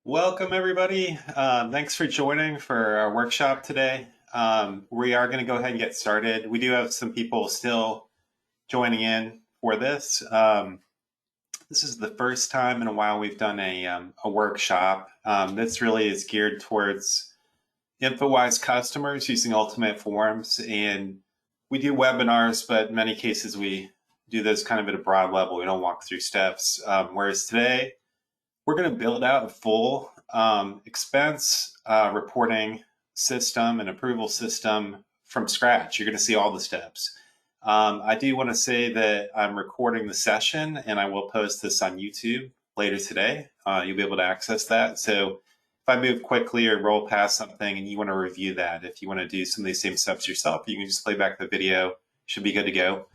Welcome, everybody. Thanks for joining for our workshop today. We are going to go ahead and get started. We do have some people still joining in for this. This is the first time in a while we've done a workshop. This really is geared towards Infowise customers using Ultimate Forms. And we do webinars, but in many cases we do this kind of at a broad level. We don't walk through steps. Whereas today, we're going to build out a full expense reporting system and approval system from scratch. You're going to see all the steps. I do want to say that I'm recording the session and I will post this on YouTube later today. You'll be able to access that. So if I move quickly or roll past something and you want to review that, if you want to do some of these same steps yourself, you can just play back the video. Should be good to go.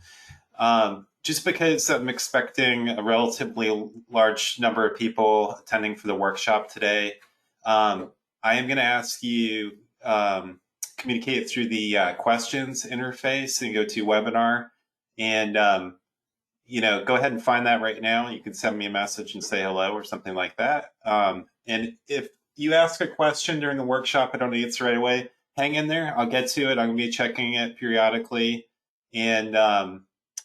Just because I'm expecting a relatively large number of people attending for the workshop today, I am going to ask you communicate through the questions interface and go to webinar, and go ahead and find that right now. You can send me a message and say hello or something like that. And if you ask a question during the workshop, I don't answer right away. Hang in there. I'll get to it. I'm going to be checking it periodically and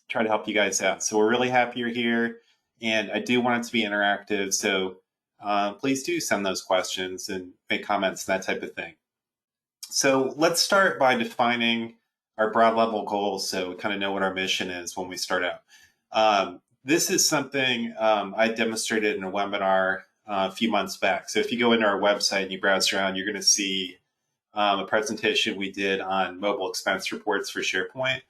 try to help you guys out. So we're really happy you're here, and I do want it to be interactive. So please do send those questions and make comments and that type of thing. So let's start by defining our broad level goals so we kind of know what our mission is when we start out. This is something I demonstrated in a webinar a few months back. So if you go into our website and you browse around, you're going to see a presentation we did on mobile expense reports for SharePoint.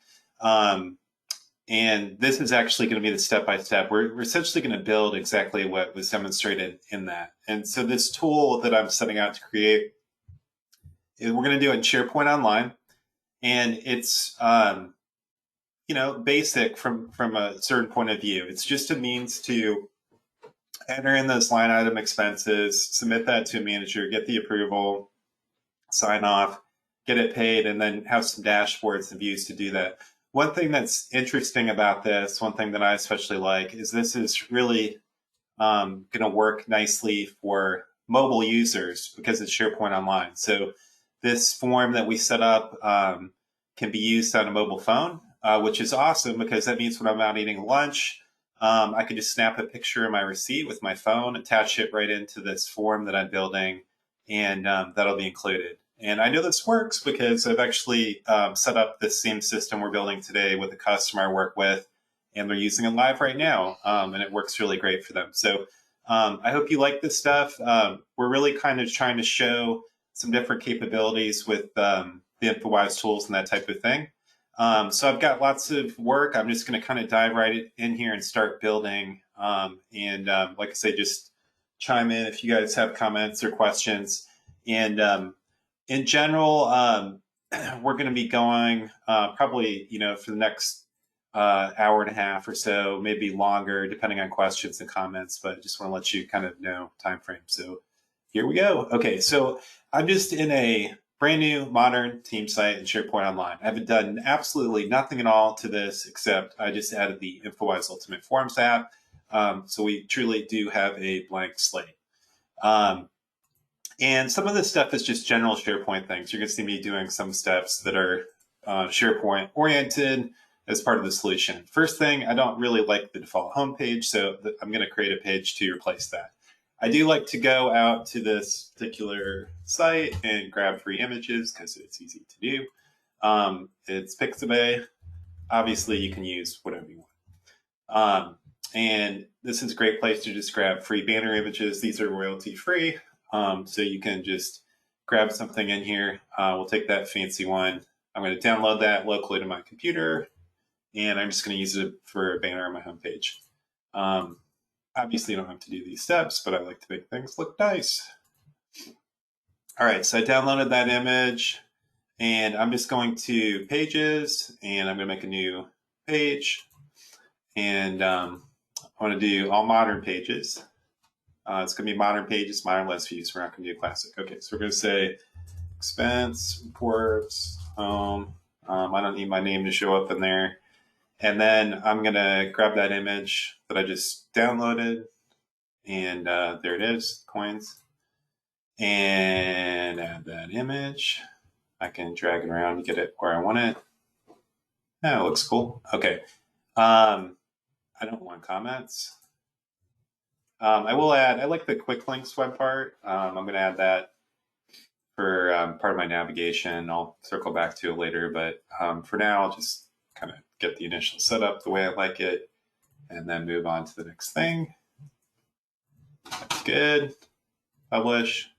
And this is actually going to be the step-by-step. We're essentially going to build exactly what was demonstrated in that. And so this tool that I'm setting out to create, we're going to do it in SharePoint Online. And it's, basic from a certain point of view. It's just a means to enter in those line item expenses, submit that to a manager, get the approval, sign off, get it paid, and then have some dashboards and views to do that. One thing that's interesting about this, one thing that I especially like, is this is really going to work nicely for mobile users because it's SharePoint Online. So this form that we set up can be used on a mobile phone, which is awesome because that means when I'm out eating lunch, I can just snap a picture of my receipt with my phone, attach it right into this form that I'm building, and that'll be included. And I know this works because I've actually set up the same system we're building today with a customer I work with, and they're using it live right now, and it works really great for them. So I hope you like this stuff. We're really kind of trying to show some different capabilities with the Infowise tools and that type of thing. So I've got lots of work. I'm just going to kind of dive right in here and start building. Like I say, just chime in if you guys have comments or questions. And in general, we're going to be going probably, for the next hour and a half or so, maybe longer, depending on questions and comments. But I just want to let you kind of know time frame. So here we go. Okay, so I'm just in a brand new modern team site in SharePoint Online. I haven't done absolutely nothing at all to this except I just added the Infowise Ultimate Forms app. So we truly do have a blank slate. And some of this stuff is just general SharePoint things. You're going to see me doing some steps that are SharePoint oriented as part of the solution. First thing, I don't really like the default homepage, so I'm going to create a page to replace that. I do like to go out to this particular site and grab free images because it's easy to do. It's Pixabay. Obviously, you can use whatever you want. And this is a great place to just grab free banner images. These are royalty free. So you can just grab something in here. We'll take that fancy one. I'm going to download that locally to my computer, and I'm just going to use it for a banner on my homepage. Obviously, you don't have to do these steps, but I like to make things look nice. All right, so I downloaded that image, and I'm just going to Pages, and I'm going to make a new page. And I want to do all modern pages. It's going to be modern pages, modern list views. We're not going to do classic. Okay, so we're going to say expense, reports, home. I don't need my name to show up in there. And then I'm going to grab that image that I just downloaded. And there it is, coins. and add that image. I can drag it around to get it where I want it. Oh, it looks cool. Okay. I don't want comments. I will add, I like the quick links web part. I'm going to add that for part of my navigation. I'll circle back to it later, but for now, I'll just kind of get the initial setup the way I like it and then move on to the next thing. That's good. Publish.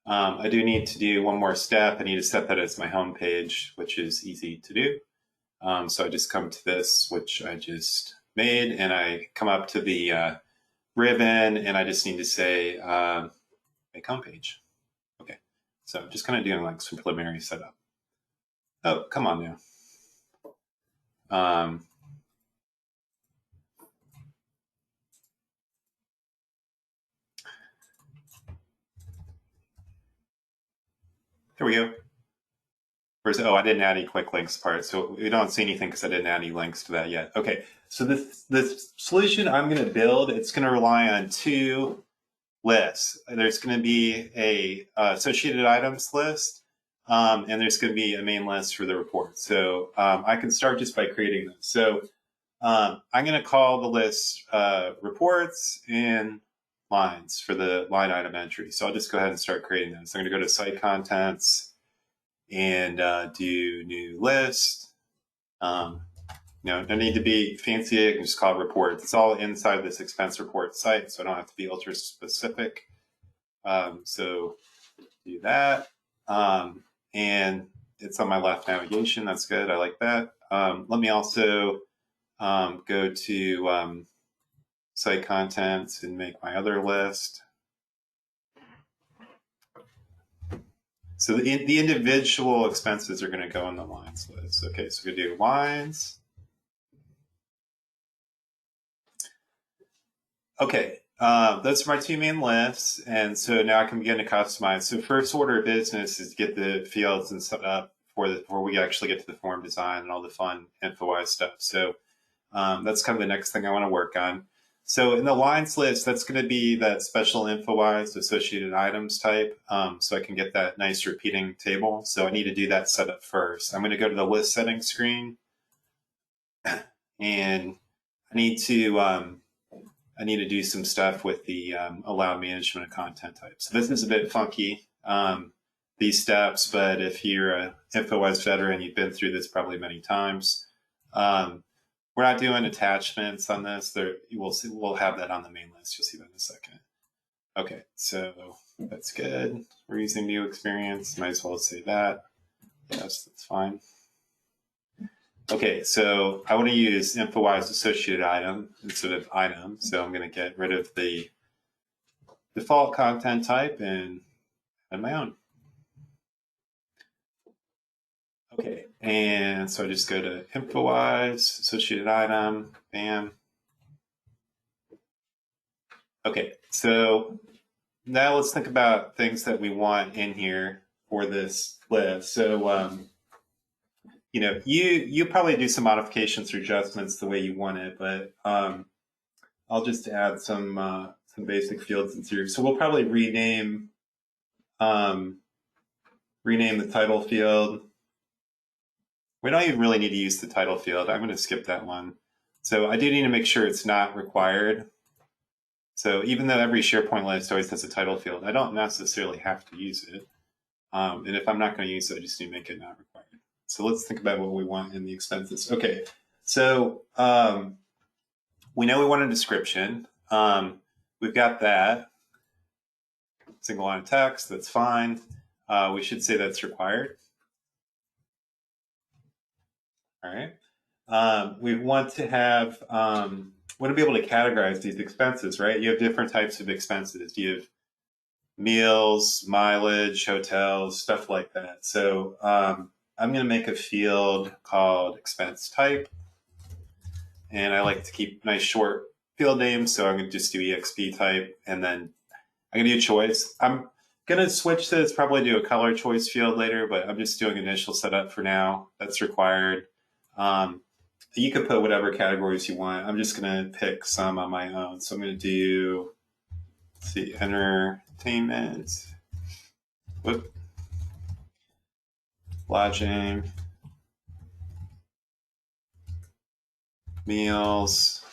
I do need to do one more step. I need to set that as my home page, which is easy to do. So I just come to this, which I just made, and I come up to the ribbon, and I just need to say make homepage. Okay, so just kind of doing like some preliminary setup. Oh, come on now. Here we go. Oh, I didn't add any quick links part, so we don't see anything because I didn't add any links to that yet. Okay, so this solution I'm going to build, it's going to rely on two lists. There's going to be a associated items list, and there's going to be a main list for the report. So I can start just by creating them. So I'm going to call the list reports and lines for the line item entry. So I'll just go ahead and start creating them. So I'm going to go to site contents and do new list. No need to be fancy. I can just call it reports. It's all inside this expense report site, so I don't have to be ultra specific. So do that. And it's on my left navigation. That's good. I like that. Let me also go to site contents and make my other list. So the individual expenses are going to go in the lines list. Okay, so we're going to do lines. Okay, those are my two main lists. And so now I can begin to customize. So first order of business is to get the fields and set up before we actually get to the form design and all the fun Infowise stuff. So that's kind of the next thing I want to work on. So in the lines list, that's going to be that special Infowise associated items type. So I can get that nice repeating table. So I need to do that setup first. I'm going to go to the list settings screen, and I need to do some stuff with the allow management of content types. So this is a bit funky, these steps, but if you're an Infowise veteran, you've been through this probably many times. We're not doing attachments on this. We'll have that on the main list. You'll see that in a second. Okay, so that's good. We're using new experience. Might as well say that. Yes, that's fine. Okay, so I want to use Infowise associated item instead of item. So I'm going to get rid of the default content type and add my own. Okay, and so I just go to Infowise, associated item, bam. Okay, so now let's think about things that we want in here for this list. So, you probably do some modifications or adjustments the way you want it, but I'll just add some basic fields in here. So we'll probably rename the title field. We don't even really need to use the title field. I'm going to skip that one. So I do need to make sure it's not required. So even though every SharePoint list always has a title field, I don't necessarily have to use it. And if I'm not going to use it, I just need to make it not required. So let's think about what we want in the expenses. Okay, so we know we want a description. We've got that. Single line of text, that's fine. We should say that's required. All right. We want to have, want to be able to categorize these expenses, right? You have different types of expenses. You have meals, mileage, hotels, stuff like that. So I'm going to make a field called expense type. And I like to keep nice short field names. So I'm going to just do EXP type. And then I'm going to do a choice. I'm going to switch this, probably do a color choice field later, but I'm just doing initial setup for now. That's required. You could put whatever categories you want. I'm just going to pick some on my own. So I'm going to do, let's see, entertainment. Whoop. Lodging, meals,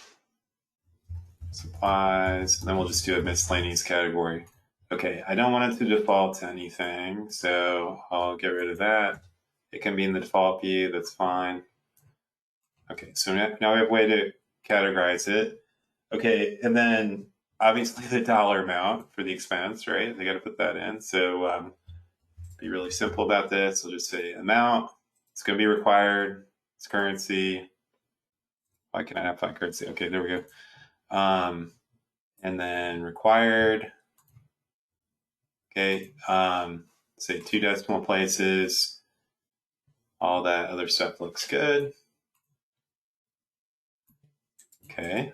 supplies, and then we'll just do a miscellaneous category. Okay, I don't want it to default to anything, so I'll get rid of that. It can be in the default view, that's fine. Okay, so now we have a way to categorize it. Okay, and then obviously the dollar amount for the expense, right? They got to put that in. So be really simple about this. We'll just say amount. It's going to be required. It's currency. Why can I not find currency? Okay, there we go. And then required. Okay, say 2 decimal places. All that other stuff looks good. Okay.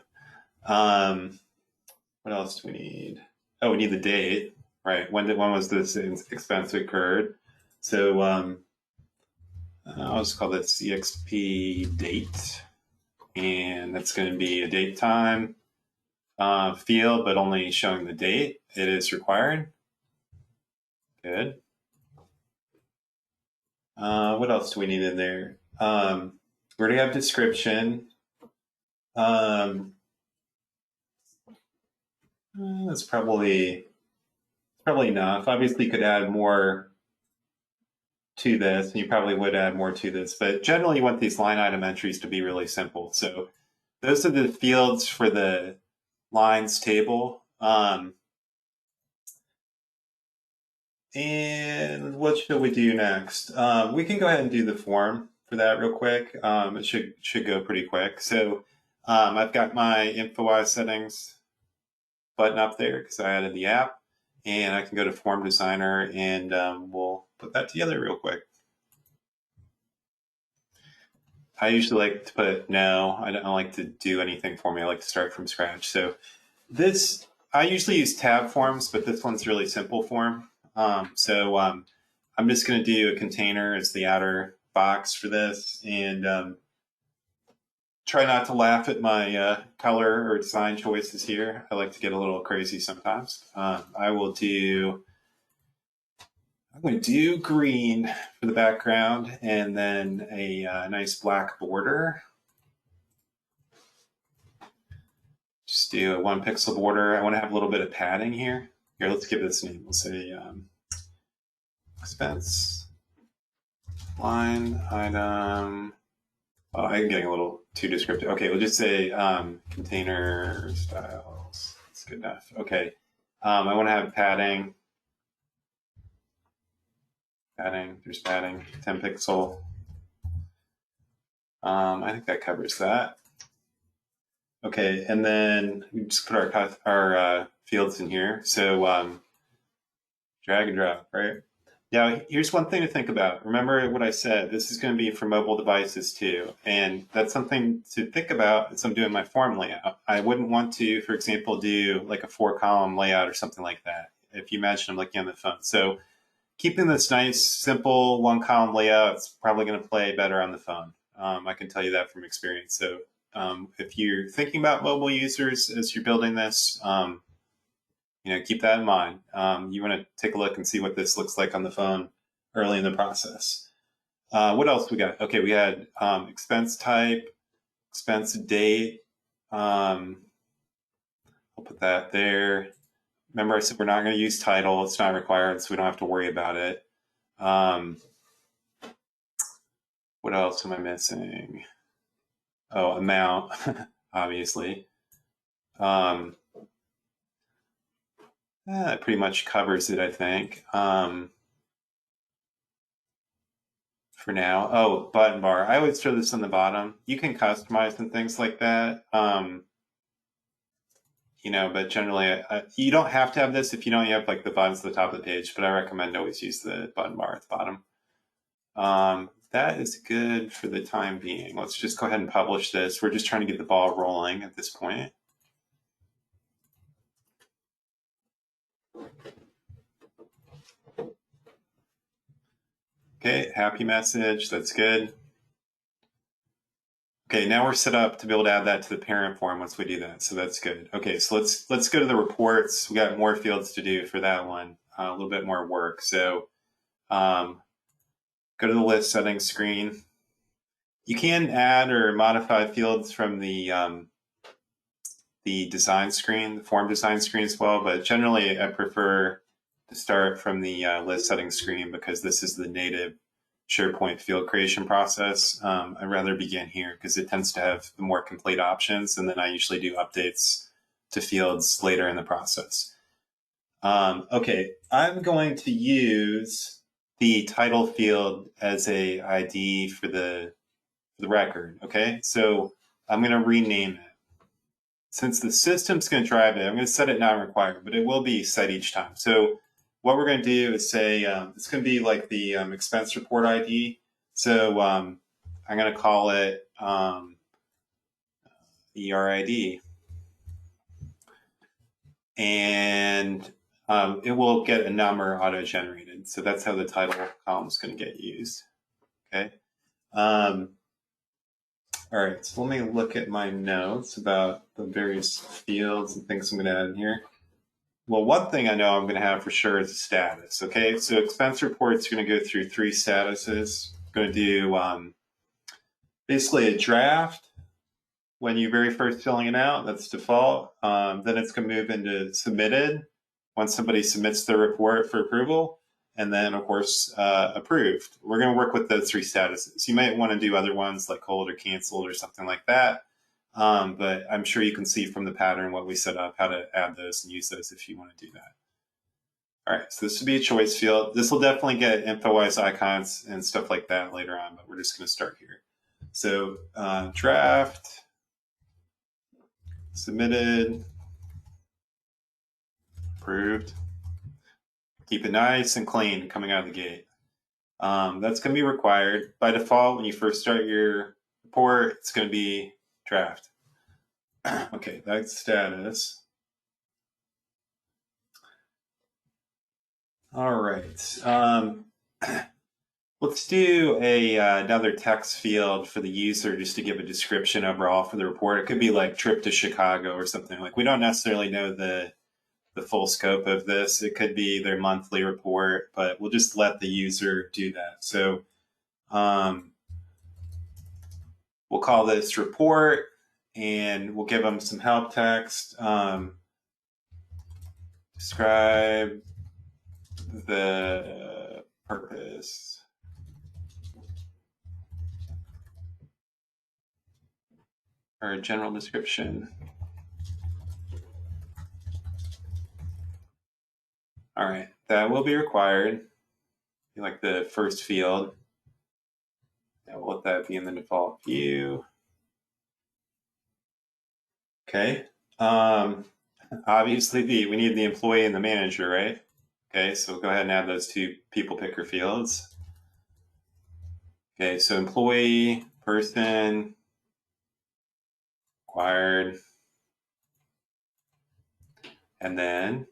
What else do we need? Oh, we need the date, right? When was this expense occurred? So I'll just call this exp date, and that's going to be a date time field, but only showing the date. It is required. Good. What else do we need in there? We're going to have description. That's probably enough. Obviously, you could add more to this, and you probably would add more to this, but generally you want these line item entries to be really simple. So those are the fields for the lines table. And what should we do next? We can go ahead and do the form for that real quick. It should go pretty quick. So I've got my Infowise settings button up there because I added the app, and I can go to Form Designer, and we'll put that together real quick. I usually like to put no. I don't like to do anything for me. I like to start from scratch. So this, I usually use tab forms, but this one's really simple form. I'm just going to do a container as the outer box for this, and try not to laugh at my color or design choices here. I like to get a little crazy sometimes. I'm going to do green for the background, and then a nice black border. Just do a 1 pixel border. I want to have a little bit of padding here. Here, let's give this a name. We'll say expense line item. Oh, I'm getting a little too descriptive. Okay, we'll just say container styles. That's good enough. Okay, I want to have padding. There's padding, 10 pixel. I think that covers that. Okay, and then we just put our fields in here. So drag and drop, right? Now, here's one thing to think about. Remember what I said. This is going to be for mobile devices too. And that's something to think about as I'm doing my form layout. I wouldn't want to, for example, do like a 4-column layout or something like that. If you imagine I'm looking on the phone. So keeping this nice, simple 1-column layout is probably going to play better on the phone. I can tell you that from experience. So if you're thinking about mobile users as you're building this, keep that in mind. You want to take a look and see what this looks like on the phone early in the process. What else we got? Okay, we had expense type, expense date. I'll put that there. Remember, I said we're not going to use title. It's not required, so we don't have to worry about it. What else am I missing? Oh, amount, obviously. That pretty much covers it, I think. For now. Oh, button bar. I always throw this on the bottom. You can customize and things like that. But generally, you don't have to have this if you don't have like the buttons at the top of the page, but I recommend always use the button bar at the bottom. That is good for the time being. Let's just go ahead and publish this. We're just trying to get the ball rolling at this point. Okay, happy message. That's good. Okay, now we're set up to be able to add that to the parent form once we do that. So that's good. Okay, so let's go to the reports. We got more fields to do for that one. a little bit more work. So go to the list settings screen. You can add or modify fields from the design screen, the form design screen as well, but generally I prefer to start from the list settings screen because this is the native SharePoint field creation process. I'd rather begin here because it tends to have the more complete options, and then I usually do updates to fields later in the process. Okay, I'm going to use the title field as a ID for the record. Okay, so I'm going to rename it. Since the system's going to drive it, I'm going to set it not required, but it will be set each time. So what we're going to do is say it's going to be like the expense report ID. So I'm going to call it ERID. And it will get a number auto-generated. So that's how the title column is going to get used. Okay. All right, so let me look at my notes about the various fields and things I'm going to add in here. Well, one thing I know I'm going to have for sure is a status. Okay, so expense report's going to go through 3 statuses. I'm going to do basically a draft when you're very first filling it out. That's default. Then it's going to move into submitted once somebody submits their report for approval. And then, of course, approved. We're going to work with those 3 statuses. You might want to do other ones like hold or canceled or something like that. But I'm sure you can see from the pattern what we set up, how to add those and use those if you want to do that. All right, so this would be a choice field. This will definitely get Infowise icons and stuff like that later on, but we're just going to start here. So draft, submitted, approved. Keep it nice and clean coming out of the gate. That's going to be required. By default, when you first start your report, it's going to be draft. Okay, that's status. All right. Let's do another text field for the user just to give a description overall for the report. It could be like trip to Chicago or something. Like we don't necessarily know the full scope of this. It could be their monthly report, but we'll just let the user do that. So we'll call this report and we'll give them some help text. Describe the purpose. Or a general description. All right, that will be required. Like the first field. And we'll let that be in the default view. Okay. Obviously, we need the employee and the manager, right? Okay, so we'll go ahead and add those 2 people picker fields. Okay, so employee, person, required, and then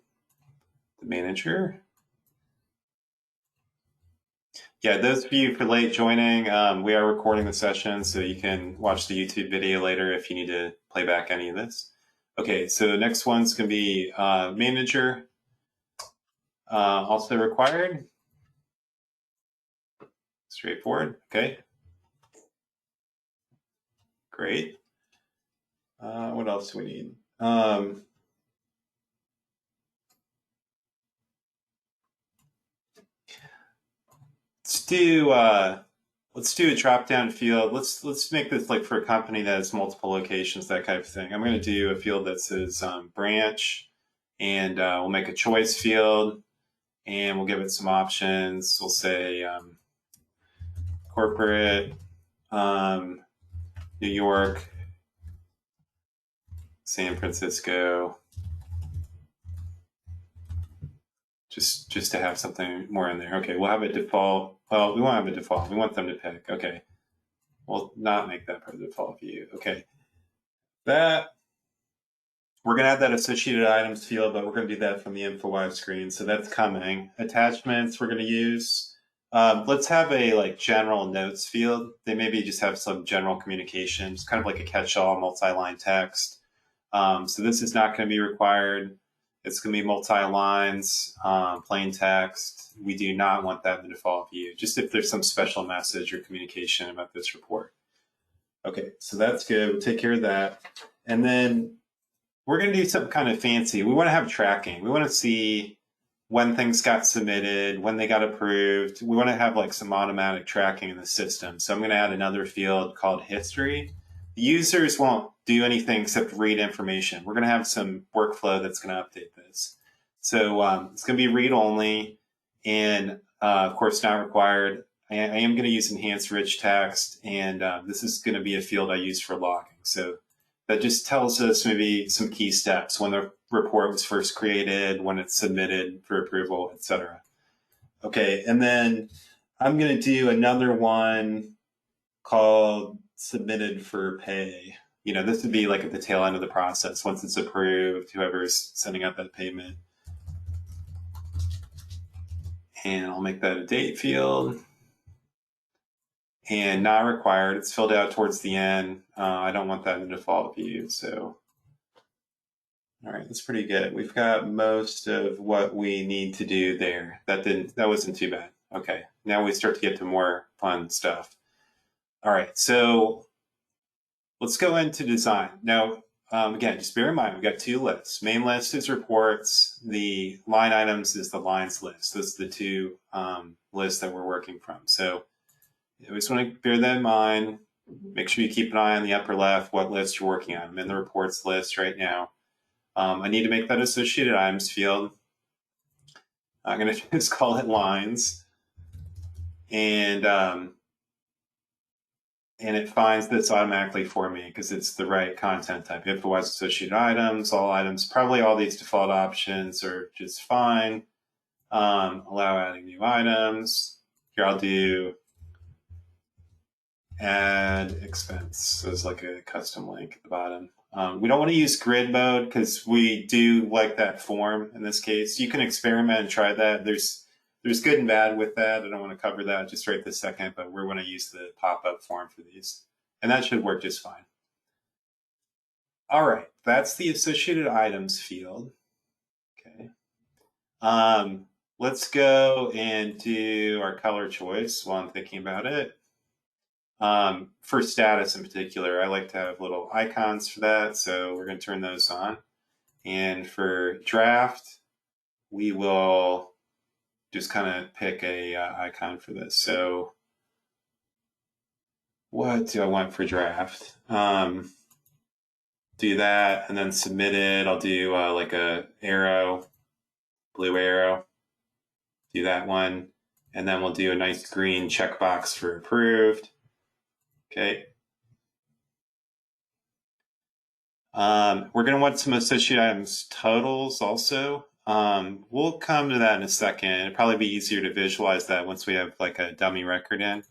the manager. Yeah, those of you for late joining, we are recording the session, so you can watch the YouTube video later if you need to play back any of this. Okay, so next one's going to be manager, also required. Straightforward, okay. Great. What else do we need? Let's do a drop-down field. Let's make this like for a company that has multiple locations, that kind of thing. I'm going to do a field that says branch, and we'll make a choice field, and we'll give it some options. We'll say corporate, New York, San Francisco. Just to have something more in there. Okay, we'll have a default. Well, we won't have a default. We want them to pick. Okay, we'll not make that part of the default view. Okay, that we're going to add that associated items field, but we're going to do that from the Infowise screen. So that's coming. Attachments we're going to use. Let's have a like general notes field. They maybe just have some general communication. It's kind of like a catch-all multi-line text. So this is not going to be required. It's going to be multi-lines, plain text. We do not want that in the default view, just if there's some special message or communication about this report. Okay, so that's good. We'll take care of that. And then we're going to do something kind of fancy. We want to have tracking. We want to see when things got submitted, when they got approved. We want to have like some automatic tracking in the system. So I'm going to add another field called history. The users won't do anything except read information. We're going to have some workflow that's going to update this. So it's going to be read only, and of course not required. I am going to use enhanced rich text, and this is going to be a field I use for logging. So that just tells us maybe some key steps, when the report was first created, when it's submitted for approval, etc. Okay, and then I'm going to do another one called submitted for pay. You know, this would be like at the tail end of the process. Once it's approved, whoever's sending out that payment. And I'll make that a date field. And not required. It's filled out towards the end. I don't want that in the default view. So, all right, that's pretty good. We've got most of what we need to do there. That wasn't too bad. Okay, now we start to get to more fun stuff. All right, so let's go into design. Now, again, just bear in mind, we've got two lists. Main list is reports. The line items is the lines list. Those are the two lists that we're working from. So you just want to bear that in mind. Make sure you keep an eye on the upper left, what list you're working on. I'm in the reports list right now. I need to make that associated items field. I'm going to just call it lines. And it finds this automatically for me because it's the right content type. Infowise associated items, all items. Probably all these default options are just fine. Allow adding new items. Here I'll do add expense. So it's like a custom link at the bottom. We don't want to use grid mode because we do like that form in this case. You can experiment and try that. There's good and bad with that. I don't want to cover that just right this second, but we're going to use the pop-up form for these. And that should work just fine. All right, that's the associated items field. Okay. Let's go and do our color choice while I'm thinking about it. For status in particular, I like to have little icons for that, so we're going to turn those on. And for draft, we will just kind of pick a icon for this. So what do I want for draft? Do that, and then submitted. I'll do like a arrow, blue arrow. Do that one, and then we'll do a nice green checkbox for approved. Okay. We're going to want some associated items totals also. We'll come to that in a second. It'd probably be easier to visualize that once we have like a dummy record in.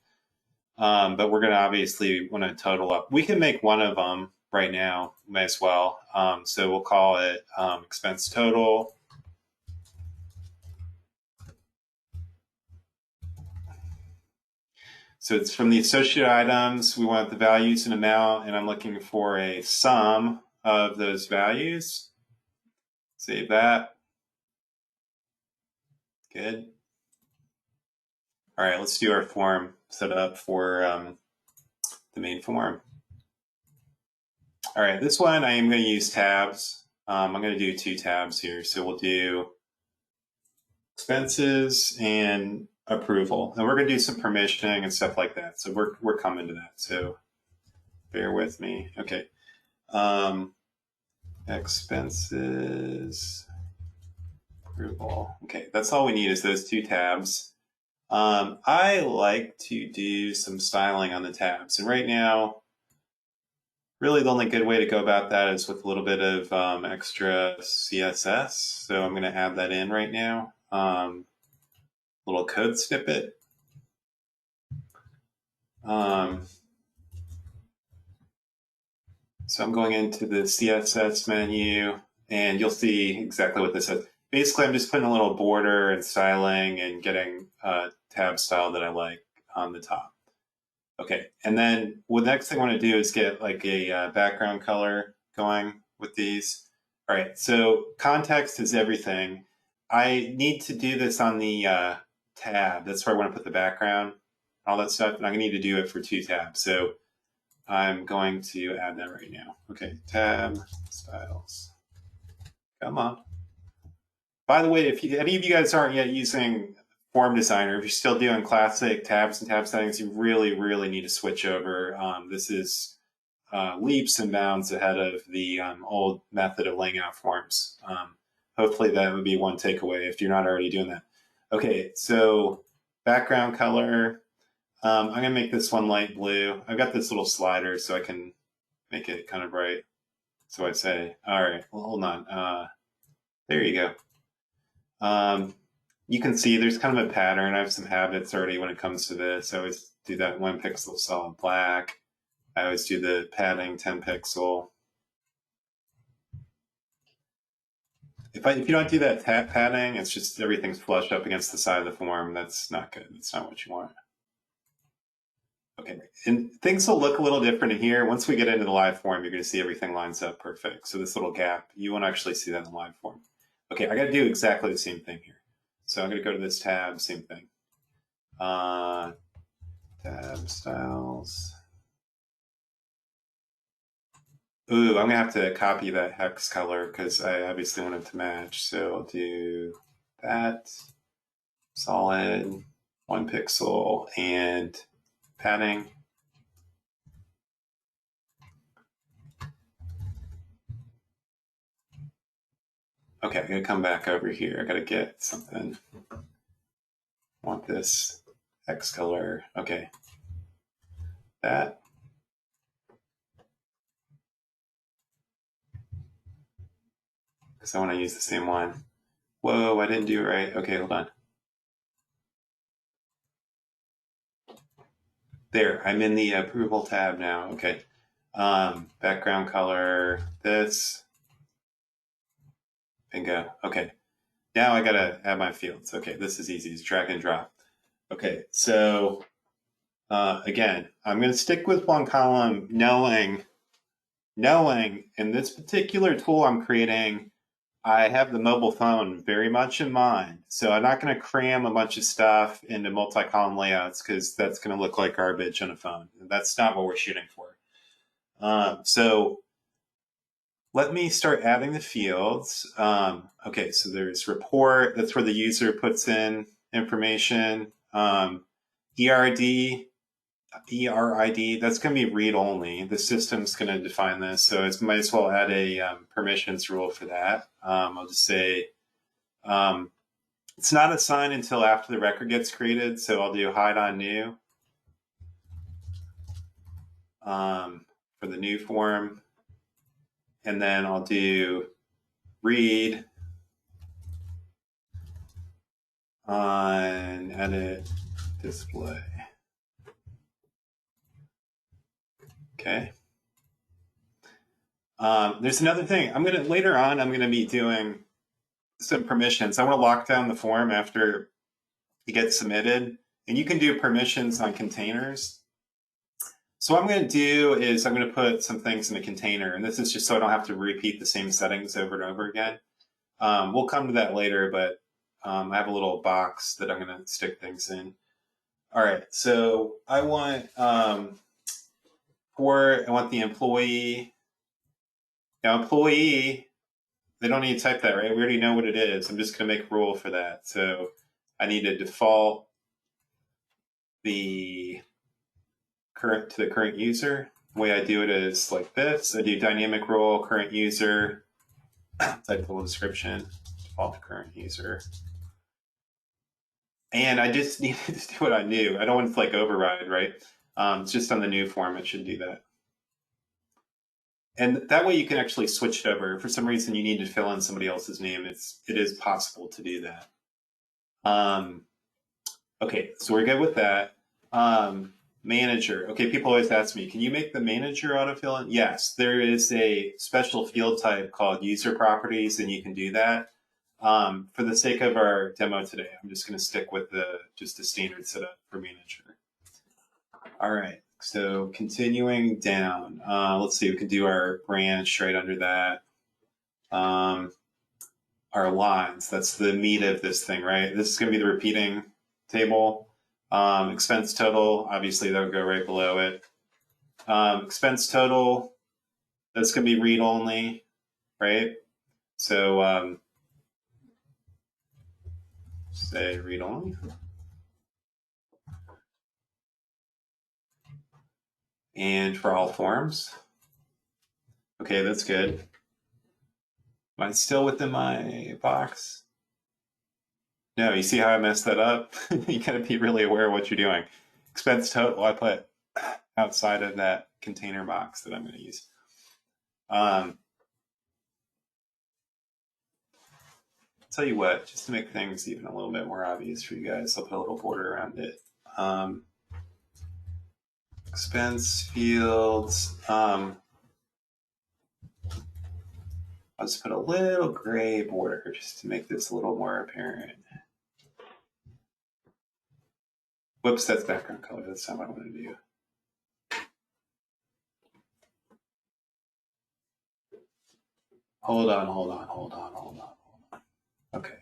But we're going to obviously want to total up. We can make one of them right now, may as well. So we'll call it expense total. So it's from the associated items. We want the values and amount, and I'm looking for a sum of those values. Save that. Good. All right, let's do our form setup for the main form. All right, this one I am going to use tabs. I'm going to do 2 tabs here. So we'll do expenses and approval, and we're going to do some permissioning and stuff like that. So we're coming to that. So bear with me. Okay. Expenses, approval. Okay, that's all we need is those 2 tabs. I like to do some styling on the tabs, and right now, really the only good way to go about that is with a little bit of extra CSS. So I'm going to add that in right now. Little code snippet. So I'm going into the CSS menu, and you'll see exactly what this is. Basically, I'm just putting a little border and styling and getting a tab style that I like on the top. Okay, and then the next thing I want to do is get like a background color going with these. All right, so context is everything. I need to do this on the tab. That's where I want to put the background, all that stuff, and I'm going to need to do it for 2 tabs. So I'm going to add that right now. Okay, tab styles. Come on. By the way, if any of you guys aren't yet using Form Designer, if you're still doing classic tabs and tab settings, you really, really need to switch over. This is leaps and bounds ahead of the old method of laying out forms. Hopefully that would be one takeaway if you're not already doing that. Okay, so background color. I'm going to make this one light blue. I've got this little slider so I can make it kind of bright. So I say, all right, well, hold on. There you go. You can see there's kind of a pattern. I have some habits already when it comes to this. I always do that 1 pixel solid black. I always do the padding 10 pixel. If you don't do that padding, it's just everything's flushed up against the side of the form. That's not good. That's not what you want. Okay, and things will look a little different in here. Once we get into the live form, you're going to see everything lines up perfect. So this little gap, you won't actually see that in the live form. Okay, I got to do exactly the same thing here. So I'm going to go to this tab, same thing. Tab styles. Ooh, I'm going to have to copy that hex color because I obviously want it to match. So I'll do that, solid, 1 pixel, and padding. Okay, I'm going to come back over here. I got to get something. Want this hex color. Okay. That. Because I want to use the same one. Whoa, I didn't do it right. Okay, hold on. There, I'm in the approval tab now. Okay. Background color, this. Bingo. Okay. Now I gotta add my fields. Okay, this is easy. It's drag and drop. Okay, so again, I'm gonna stick with 1 column, knowing in this particular tool I'm creating, I have the mobile phone very much in mind. So I'm not gonna cram a bunch of stuff into multi-column layouts because that's gonna look like garbage on a phone. That's not what we're shooting for. So let me start adding the fields. Okay, so there's report. That's where the user puts in information. ERD, ERID, that's going to be read only. The system's going to define this, so it might as well add a permissions rule for that. I'll just say it's not assigned until after the record gets created, so I'll do hide on new for the new form. And then I'll do read on edit display. Okay. There's another thing. Later on, I'm gonna be doing some permissions. I want to lock down the form after it gets submitted, and you can do permissions on containers. So what I'm going to do is I'm going to put some things in a container, and this is just so I don't have to repeat the same settings over and over again. We'll come to that later, but I have a little box that I'm going to stick things in. All right, so I want the employee. Now, employee, they don't need to type that, right? We already know what it is. I'm just going to make a rule for that. So I need to default the current user. The way I do it is like this. I do dynamic role, current user, type the little description, default to current user. And I just need to do what I knew. I don't want to like override, right? It's just on the new form, it should do that. And that way you can actually switch it over. If for some reason you need to fill in somebody else's name, it is possible to do that. Okay, so we're good with that. Manager. Okay, people always ask me, can you make the manager autofill in? Yes, there is a special field type called user properties, and you can do that. For the sake of our demo today, I'm just going to stick with just the standard setup for manager. All right, so continuing down. Let's see, we can do our branch right under that. our lines. That's the meat of this thing, right? This is going to be the repeating table. Expense total, obviously that would go right below it. Expense total, that's going to be read only, right? So say read only. And for all forms. Okay, that's good. Am I still within my box? No, you see how I messed that up? You gotta be really aware of what you're doing. Expense total, I put outside of that container box that I'm gonna use. I'll tell you what, just to make things even a little bit more obvious for you guys, I'll put a little border around it. Expense fields, I'll just put a little gray border just to make this a little more apparent. Whoops, that's background color. That's not what I want to do. Hold on. Okay.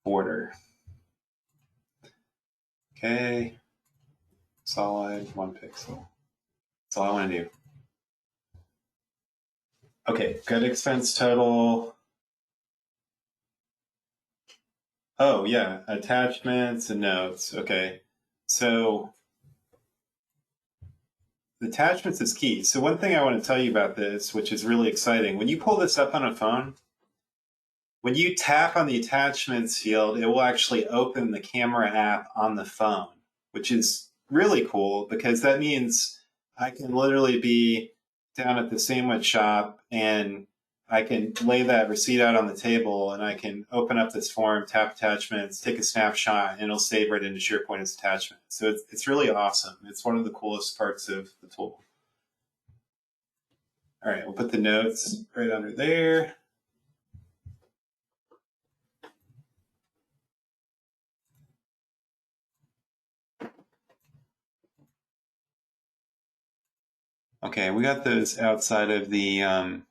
Border. Okay. Solid, 1 pixel. That's all I want to do. Okay, good expense total. Oh, yeah, attachments and notes. Okay, so the attachments is key. So one thing I want to tell you about this, which is really exciting, when you pull this up on a phone, when you tap on the attachments field, it will actually open the camera app on the phone, which is really cool because that means I can literally be down at the sandwich shop and I can lay that receipt out on the table and I can open up this form, tap attachments, take a snapshot, and it'll save right into SharePoint as attachment. So it's really awesome. It's one of the coolest parts of the tool. All right, we'll put the notes right under there. Okay, we got those outside of the,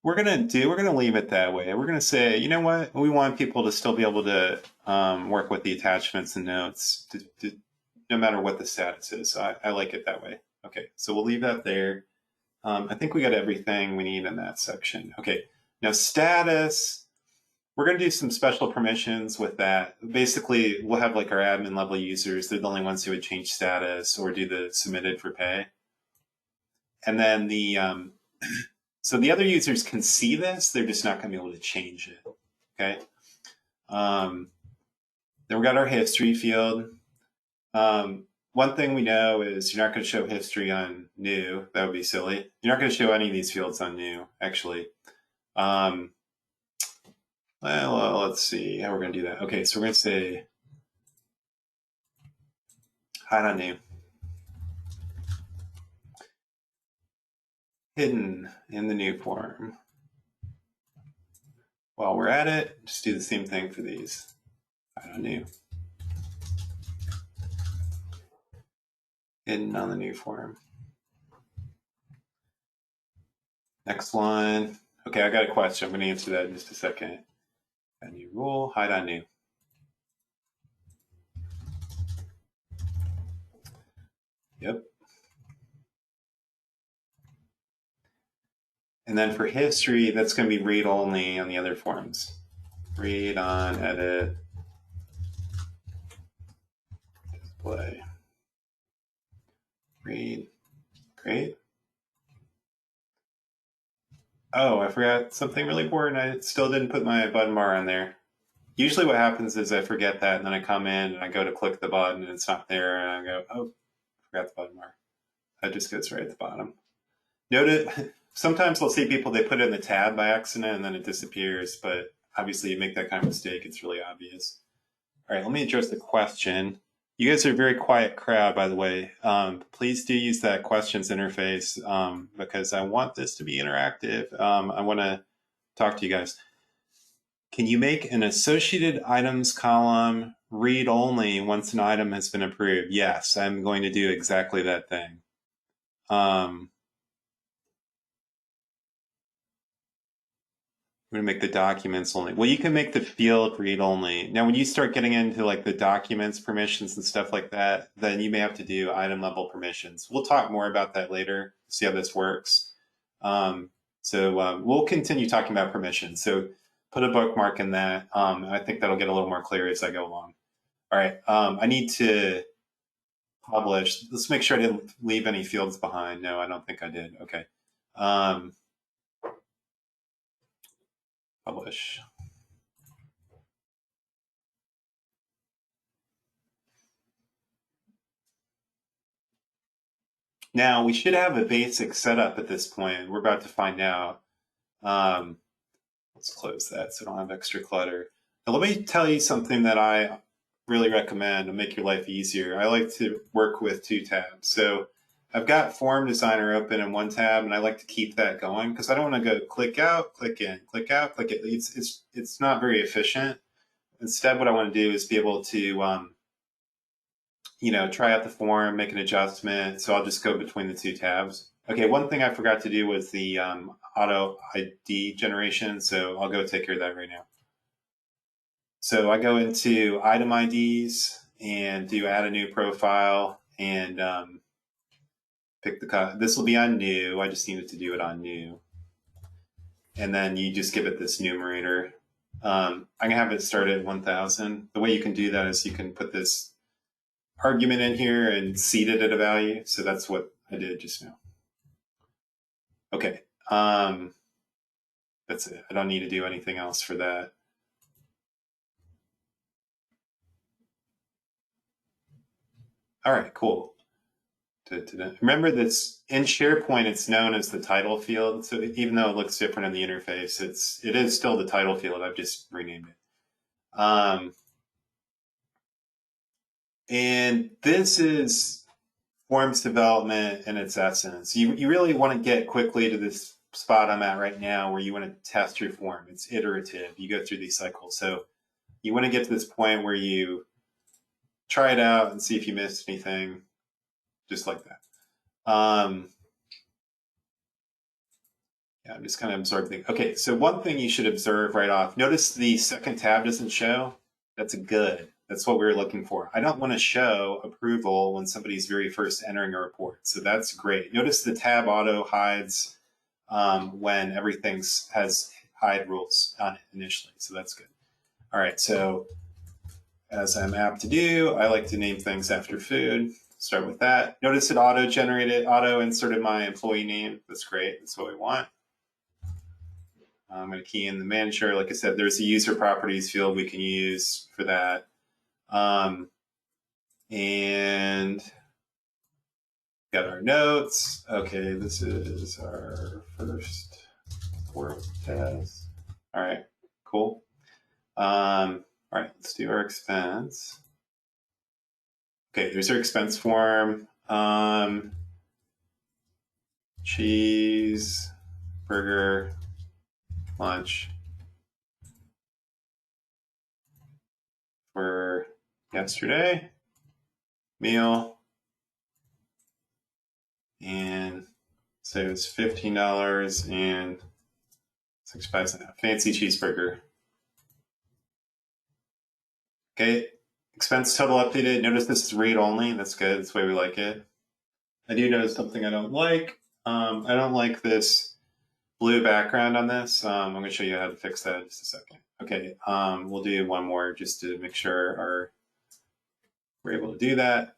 we're gonna leave it that way. We're gonna say, you know what, we want people to still be able to work with the attachments and notes no matter what the status is. So I like it that way. Okay, so we'll leave that there. I think we got everything we need in that section. Okay, now status, we're gonna do some special permissions with that. Basically, we'll have like our admin level users. They're the only ones who would change status or do the submitted for pay. And then the so the other users can see this, they're just not going to be able to change it. Okay. Then we got our history field. One thing we know is you're not going to show history on new. That would be silly. You're not going to show any of these fields on new, actually. Well, let's see how we're going to do that. Okay, so we're going to say hide on new. Hidden in the new form. While we're at it, just do the same thing for these. Hide on new. Hidden on the new form. Next one. Okay, I got a question. I'm going to answer that in just a second. A new rule, hide on new. Yep. And then for history, that's going to be read only on the other forms. Read on, edit, display. Read. Great. Oh, I forgot something really important. I still didn't put my button bar on there. Usually what happens is I forget that and then I come in and I go to click the button and it's not there and I go, oh, forgot the button bar. That just goes right at the bottom. Note it. Sometimes I'll see people, they put it in the tab by accident and then it disappears, but obviously you make that kind of mistake, it's really obvious. All right, let me address the question. You guys are a very quiet crowd, by the way. Please do use that questions interface because I want this to be interactive. I want to talk to you guys. Can you make an associated items column read only once an item has been approved? Yes, I'm going to do exactly that thing. We're gonna make the documents only. Well, you can make the field read only. Now, when you start getting into like the documents permissions and stuff like that, then you may have to do item level permissions. We'll talk more about that later, see how this works. We'll continue talking about permissions. So put a bookmark in that. I think that'll get a little more clear as I go along. All right, I need to publish. Let's make sure I didn't leave any fields behind. No, I don't think I did. Okay. Publish. Now, we should have a basic setup at this point. We're about to find out. Let's close that so I don't have extra clutter. Now, let me tell you something that I really recommend to make your life easier. I like to work with 2 tabs. So I've got Form Designer open in 1 tab, and I like to keep that going because I don't want to go click out, click in, click out, click in. It's not very efficient. Instead, what I want to do is be able to try out the form, make an adjustment. So I'll just go between the 2 tabs. Okay, one thing I forgot to do was the auto ID generation. So I'll go take care of that right now. So I go into item IDs and do add a new profile and pick this will be on new. I just needed to do it on new. And then you just give it this numerator. I'm gonna have it start at 1000. The way you can do that is you can put this argument in here and seed it at a value. So that's what I did just now. Okay. That's it. I don't need to do anything else for that. All right, cool. Remember this in SharePoint, it's known as the title field. So even though it looks different in the interface, it is still the title field. I've just renamed it. And this is forms development in its essence. You really want to get quickly to this spot I'm at right now where you want to test your form. It's iterative. You go through these cycles. So you want to get to this point where you try it out and see if you missed anything, just like that. Yeah, I'm just kind of absorbing. Okay, so one thing you should observe right off. Notice the second tab doesn't show. That's good. That's what we were looking for. I don't want to show approval when somebody's very first entering a report. So that's great. Notice the tab auto hides when everything has hide rules on it initially. So that's good. All right, so as I'm apt to do, I like to name things after food. Start with that. Notice it auto-generated, auto-inserted my employee name. That's great. That's what we want. I'm going to key in the manager. Like I said, there's a user properties field we can use for that. And got our notes. Okay, this is our first work test. All right, cool. All right, let's do our expense. Okay, there's our expense form. Cheese, burger, lunch for yesterday, meal, and so it's $15 and 65 cents. Fancy cheeseburger. Okay, expense total updated. Notice this is read only. That's good. That's the way we like it. I do notice something I don't like. I don't like this blue background on this. I'm going to show you how to fix that in just a second. Okay, we'll do one more just to make sure we're able to do that.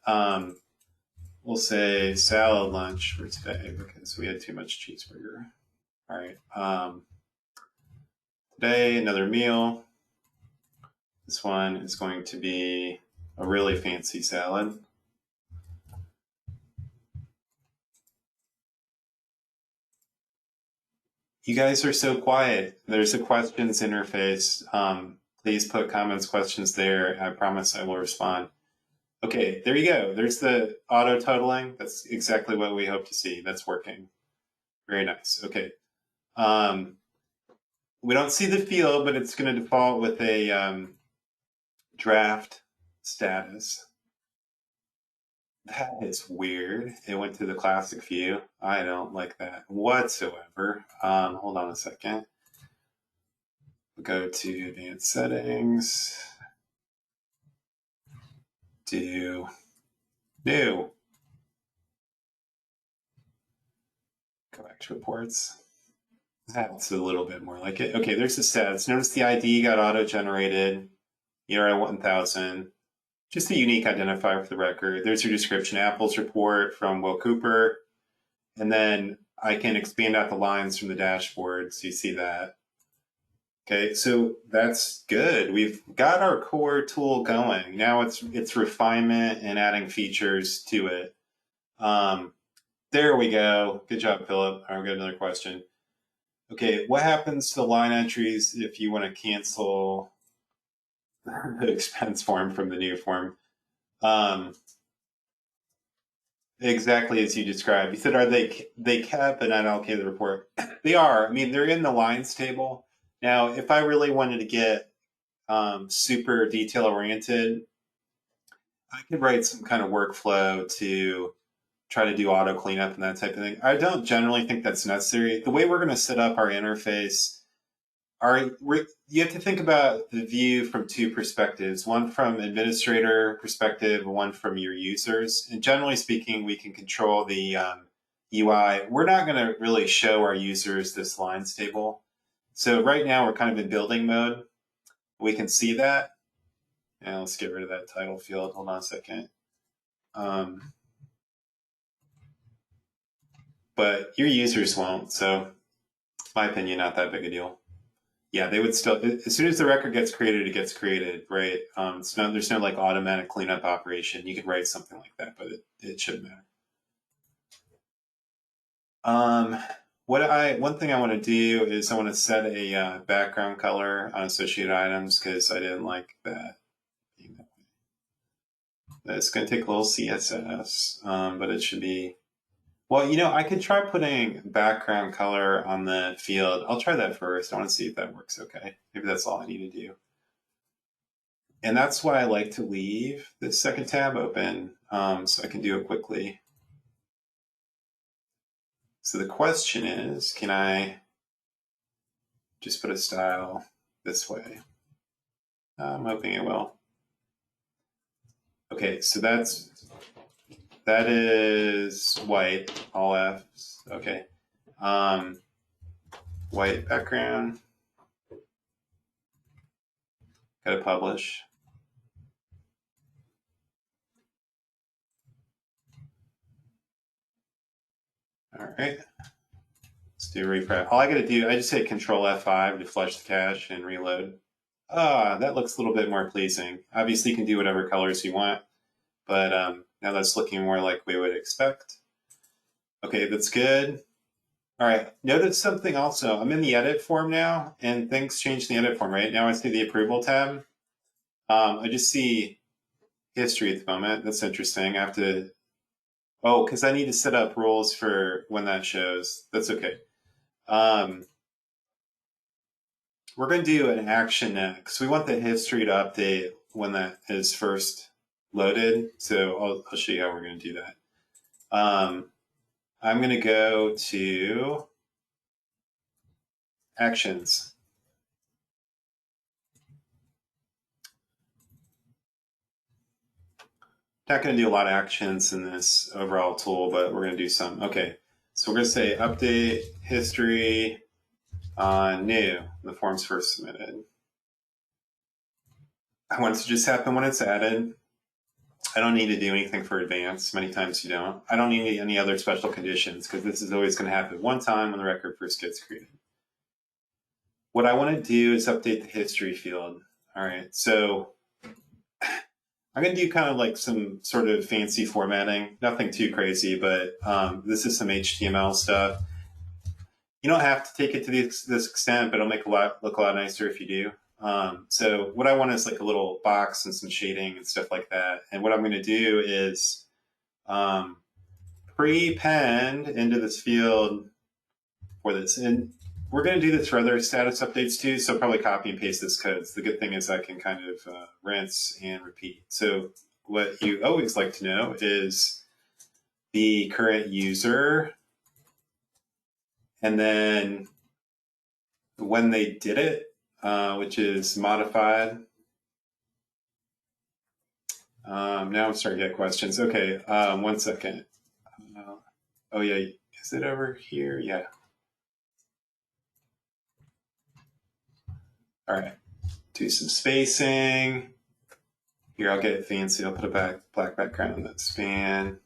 We'll say salad lunch for today because we had too much cheeseburger. All right. Today, another meal. This one is going to be a really fancy salad. You guys are so quiet. There's a questions interface. Please put comments, questions there. I promise I will respond. Okay, there you go. There's the auto totaling. That's exactly what we hope to see. That's working. Very nice. Okay. We don't see the field, but it's going to default with a draft status. That is weird. It went to the classic view. I don't like that whatsoever. Hold on a second. go to advanced settings, do new, go back to reports. That's a little bit more like it. Okay, there's the stats. Notice the ID got auto-generated, ERI 1000, just a unique identifier for the record. There's your description, Apple's report from Will Cooper. And then I can expand out the lines from the dashboard so you see that. Okay, so that's good. We've got our core tool going. Now it's refinement and adding features to it. There we go. Good job, Philip. All right, we got another question. Okay, what happens to line entries if you want to cancel the expense form from the new form? Exactly as you described. You said, are they kept but not allocated the report? They are. I mean, they're in the lines table. Now, if I really wanted to get super detail oriented, I could write some kind of workflow to try to do auto cleanup and that type of thing. I don't generally think that's necessary. The way we're going to set up our interface, you have to think about the view from two perspectives, one from administrator perspective, one from your users. And generally speaking, we can control the UI. We're not going to really show our users this lines table. So right now we're kind of in building mode. We can see that. And let's get rid of that title field. Hold on a second. But your users won't. So in my opinion, not that big a deal. Yeah, they would still, as soon as the record gets created, it gets created, right? There's no like automatic cleanup operation. You could write something like that, but it shouldn't matter. One thing I want to do is I want to set a background color on associated items because I didn't like that. It's going to take a little CSS, but it should be. Well, I could try putting background color on the field. I'll try that first. I want to see if that works okay. Maybe that's all I need to do. And that's why I like to leave this second tab open so I can do it quickly. So the question is, can I just put a style this way? I'm hoping it will. Okay, so that is white, all Fs. Okay. White background. Got to publish. All right. Let's do refresh. All I got to do, I just hit Control F5 to flush the cache and reload. That looks a little bit more pleasing. Obviously, you can do whatever colors you want, but now that's looking more like we would expect. Okay, that's good. All right, notice something also. I'm in the edit form now, and things changed in the edit form, right? Now I see the approval tab. I just see history at the moment. That's interesting. I have to, because I need to set up rules for when that shows. That's okay. We're going to do an action next. We want the history to update when that is first loaded. So I'll show you how we're going to do that. I'm going to go to actions. Not going to do a lot of actions in this overall tool, but we're going to do some. Okay, so we're going to say update history on new, the form's first submitted. I want it to just happen when it's added. I don't need to do anything for advance. Many times you don't. I don't need any other special conditions because this is always going to happen one time when the record first gets created. What I want to do is update the history field. All right, so I'm going to do kind of like some sort of fancy formatting, nothing too crazy, but this is some HTML stuff. You don't have to take it to this extent, but it'll make look a lot nicer if you do. So what I want is like a little box and some shading and stuff like that. And what I'm going to do is pre-append into this field for this. And we're going to do this for other status updates too, so probably copy and paste this code. So the good thing is I can kind of rinse and repeat. So what you always like to know is the current user, and then when they did it, which is modified. Now I'm starting to get questions. Okay, 1 second. Oh yeah, is it over here? Yeah. All right, do some spacing. Here, I'll get it fancy. I'll put a black background on that span.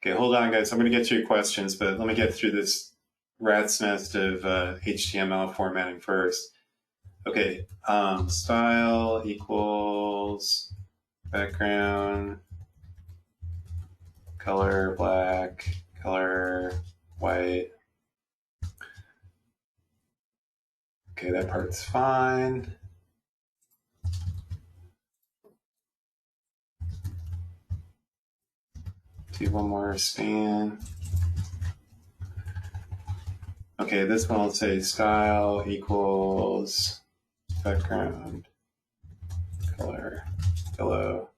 Okay, hold on, guys. I'm going to get to your questions, but let me get through this rat's nest of HTML formatting first. Okay, style equals background, color black, color white. Okay, that part's fine. Do one more span. Okay, this one will say style equals background, color, hello.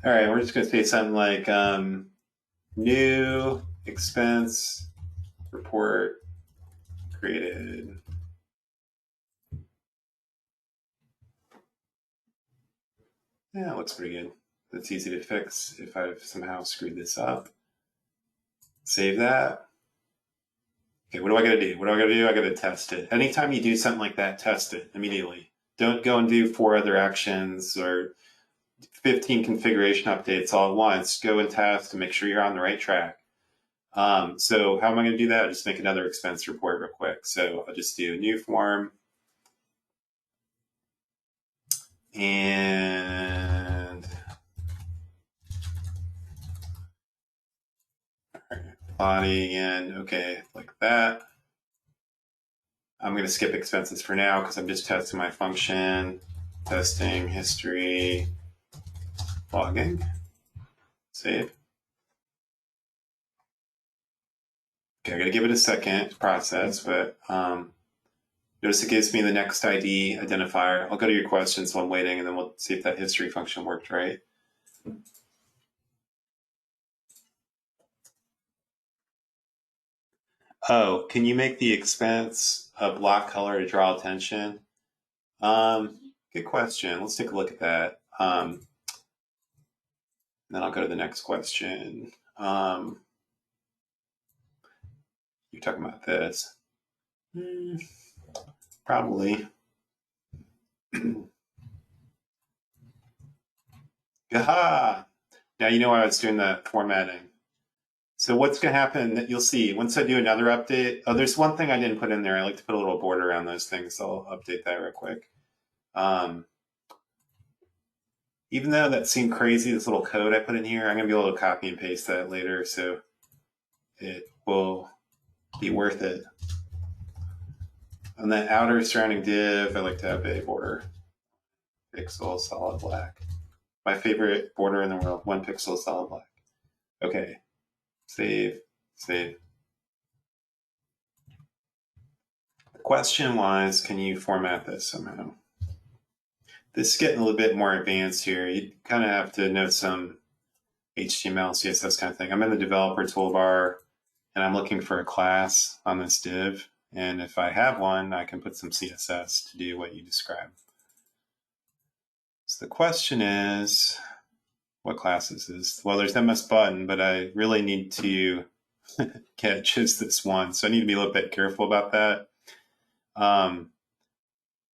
All right, we're just going to say something like new expense report created. Yeah, it looks pretty good. That's easy to fix if I've somehow screwed this up. Save that. Okay, what do I got to do? What do I got to do? I got to test it. Anytime you do something like that, test it immediately. Don't go and do 4 other actions or 15 configuration updates all at once. Go and test and make sure you're on the right track. So how am I going to do that? I'll just make another expense report real quick. So I'll just do a new form. And body again. Okay, like that. I'm going to skip expenses for now because I'm just testing my function. Testing history, logging, save. Okay, I got to give it a second to process, but notice it gives me the next ID identifier. I'll go to your questions while I'm waiting, and then we'll see if that history function worked right. Oh, can you make the expense a block color to draw attention? Good question. Let's take a look at that. Then I'll go to the next question. You're talking about this. Probably. Aha! Now you know why I was doing the formatting. So what's going to happen that you'll see once I do another update. Oh, there's one thing I didn't put in there. I like to put a little border around those things. So I'll update that real quick. Even though that seemed crazy, this little code I put in here, I'm going to be able to copy and paste that later. So it will be worth it. On the outer surrounding div, I like to have a border. Pixel solid black. My favorite border in the world, 1 pixel solid black. Okay, save. The question was, can you format this somehow? This is getting a little bit more advanced here. You kind of have to know some HTML, CSS kind of thing. I'm in the developer toolbar and I'm looking for a class on this div. And if I have one, I can put some CSS to do what you described. So the question is, what class is this? Well, there's MS button, but I really need to get just this one. So I need to be a little bit careful about that.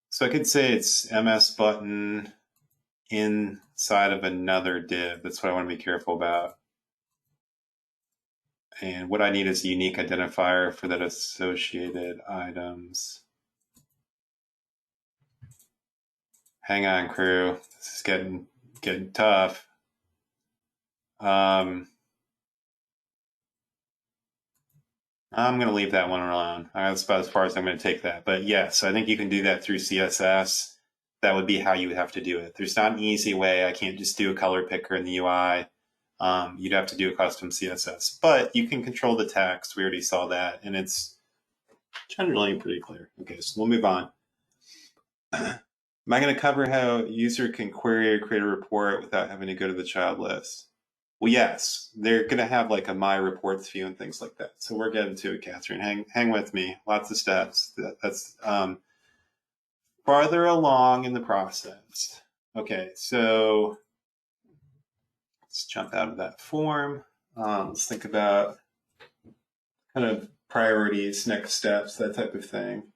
So I could say it's MS button inside of another div. That's what I want to be careful about. And what I need is a unique identifier for that associated items. Hang on, crew. This is getting tough. I'm going to leave that one alone. That's about as far as I'm going to take that. But yes, I think you can do that through CSS. That would be how you would have to do it. There's not an easy way. I can't just do a color picker in the UI. You'd have to do a custom CSS. But you can control the text. We already saw that. And it's generally pretty clear. Okay, so we'll move on. Am I going to cover how a user can query or create a report without having to go to the child list? Well, yes, they're going to have like a My Reports view and things like that. So we're getting to it, Catherine. Hang with me. Lots of steps. That's farther along in the process. Okay, so let's jump out of that form. Let's think about kind of priorities, next steps, that type of thing.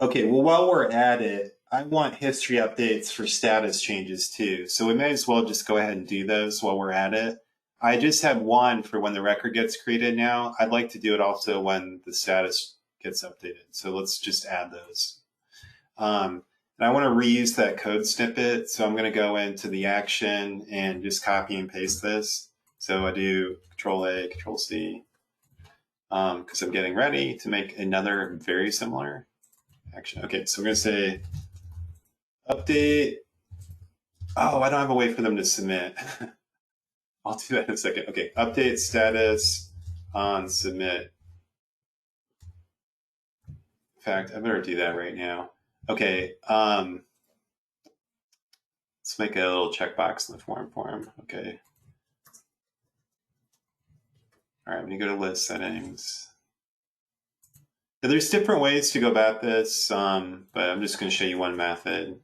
Okay, well, while we're at it, I want history updates for status changes too. So we may as well just go ahead and do those while we're at it. I just had one for when the record gets created now. I'd like to do it also when the status gets updated. So let's just add those. And I want to reuse that code snippet. So I'm going to go into the action and just copy and paste this. So I do Control A, Control C, because I'm getting ready to make another very similar action. Okay, so we're going to say update. Oh, I don't have a way for them to submit. I'll do that in a second. Okay, update status on submit. In fact, I better do that right now. Okay, let's make a little checkbox in the form. Okay. All right, when you go to list settings, now, there's different ways to go about this, but I'm just going to show you one method.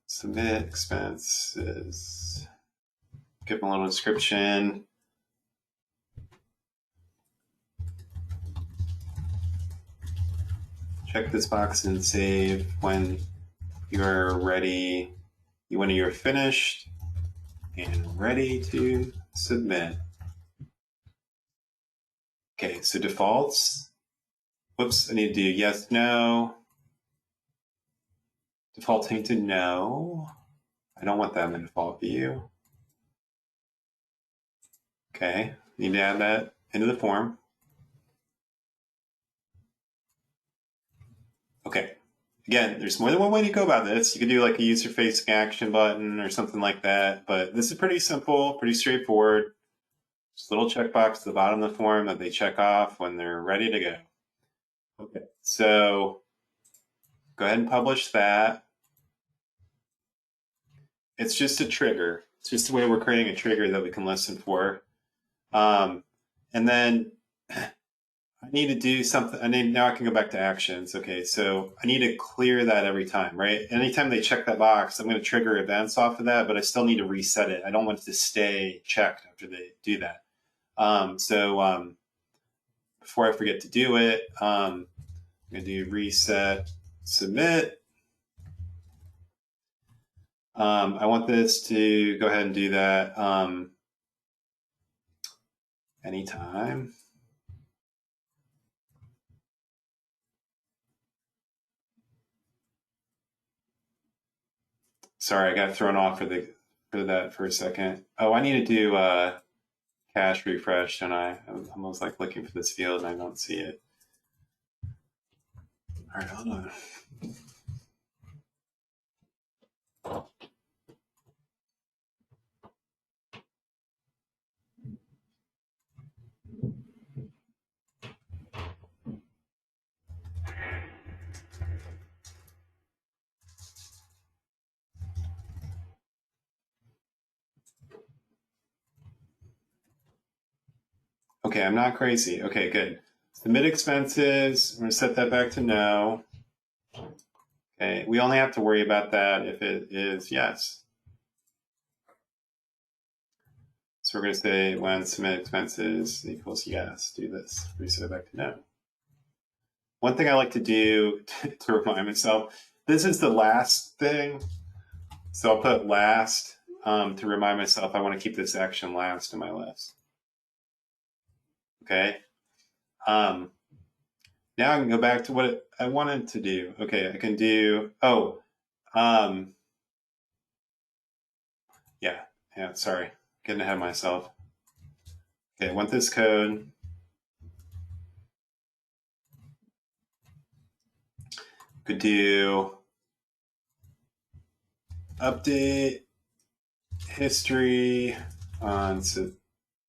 Submit expenses, give them a little description. Check this box and save when you're ready, when you're finished and ready to submit. Okay, so defaults. Whoops, I need to do yes, no. Defaulting to no. I don't want that in the default view. Okay, need to add that into the form. Okay, again, there's more than one way to go about this. You could do like a user-facing action button or something like that, but this is pretty simple, pretty straightforward. Just a little checkbox at the bottom of the form that they check off when they're ready to go. Okay, so go ahead and publish that. It's just a trigger. It's just the way we're creating a trigger that we can listen for. And then I need to do something. Now I can go back to actions. Okay, so I need to clear that every time, right? Anytime they check that box, I'm going to trigger events off of that, but I still need to reset it. I don't want it to stay checked after they do that. Before I forget to do it, I'm going to do reset submit. I want this to go ahead and do that anytime. Sorry, I got thrown off for that for a second. Oh, I need to do cache refresh, and I was like looking for this field and I don't see it. All right, hold on. Okay, I'm not crazy. Okay, good. Submit expenses. I'm going to set that back to no. Okay, we only have to worry about that if it is yes. So we're going to say when submit expenses equals yes, do this. Reset it back to no. One thing I like to do to remind myself, this is the last thing. So I'll put last to remind myself I want to keep this action last in my list. Okay. Now I can go back to what I wanted to do. Okay, I can do, yeah, sorry, getting ahead of myself. Okay, I want this code. Could do update history on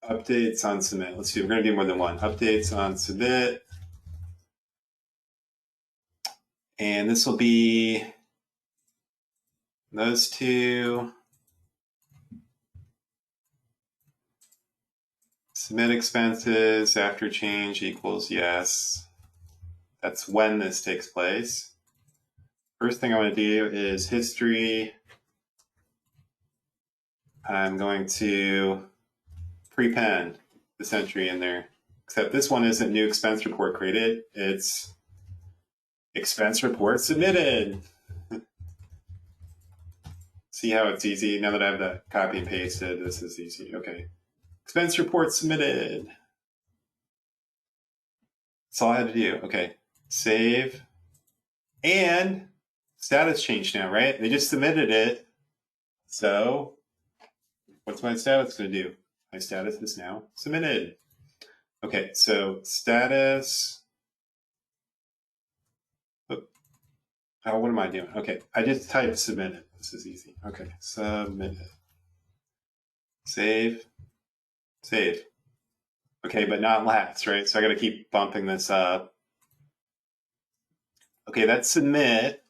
updates on submit. Let's see, we're going to do more than one. Updates on submit. And this will be Those two. Submit expenses after change equals yes. That's when this takes place. First thing I want to do is history. I'm going to prepend this entry in there. Except this one isn't new expense report created. It's expense report submitted. See how it's easy? Now that I have that copy and pasted, this is easy. Okay. Expense report submitted. That's all I had to do. Okay. Save. And status changed now, right? They just submitted it. So what's my status going to do? My status is now submitted. Okay, so status. Oh, what am I doing? Okay, I just typed submitted. This is easy. Okay, submitted. Save. Save. Okay, but not last, right? So I got to keep bumping this up. Okay, that's submit.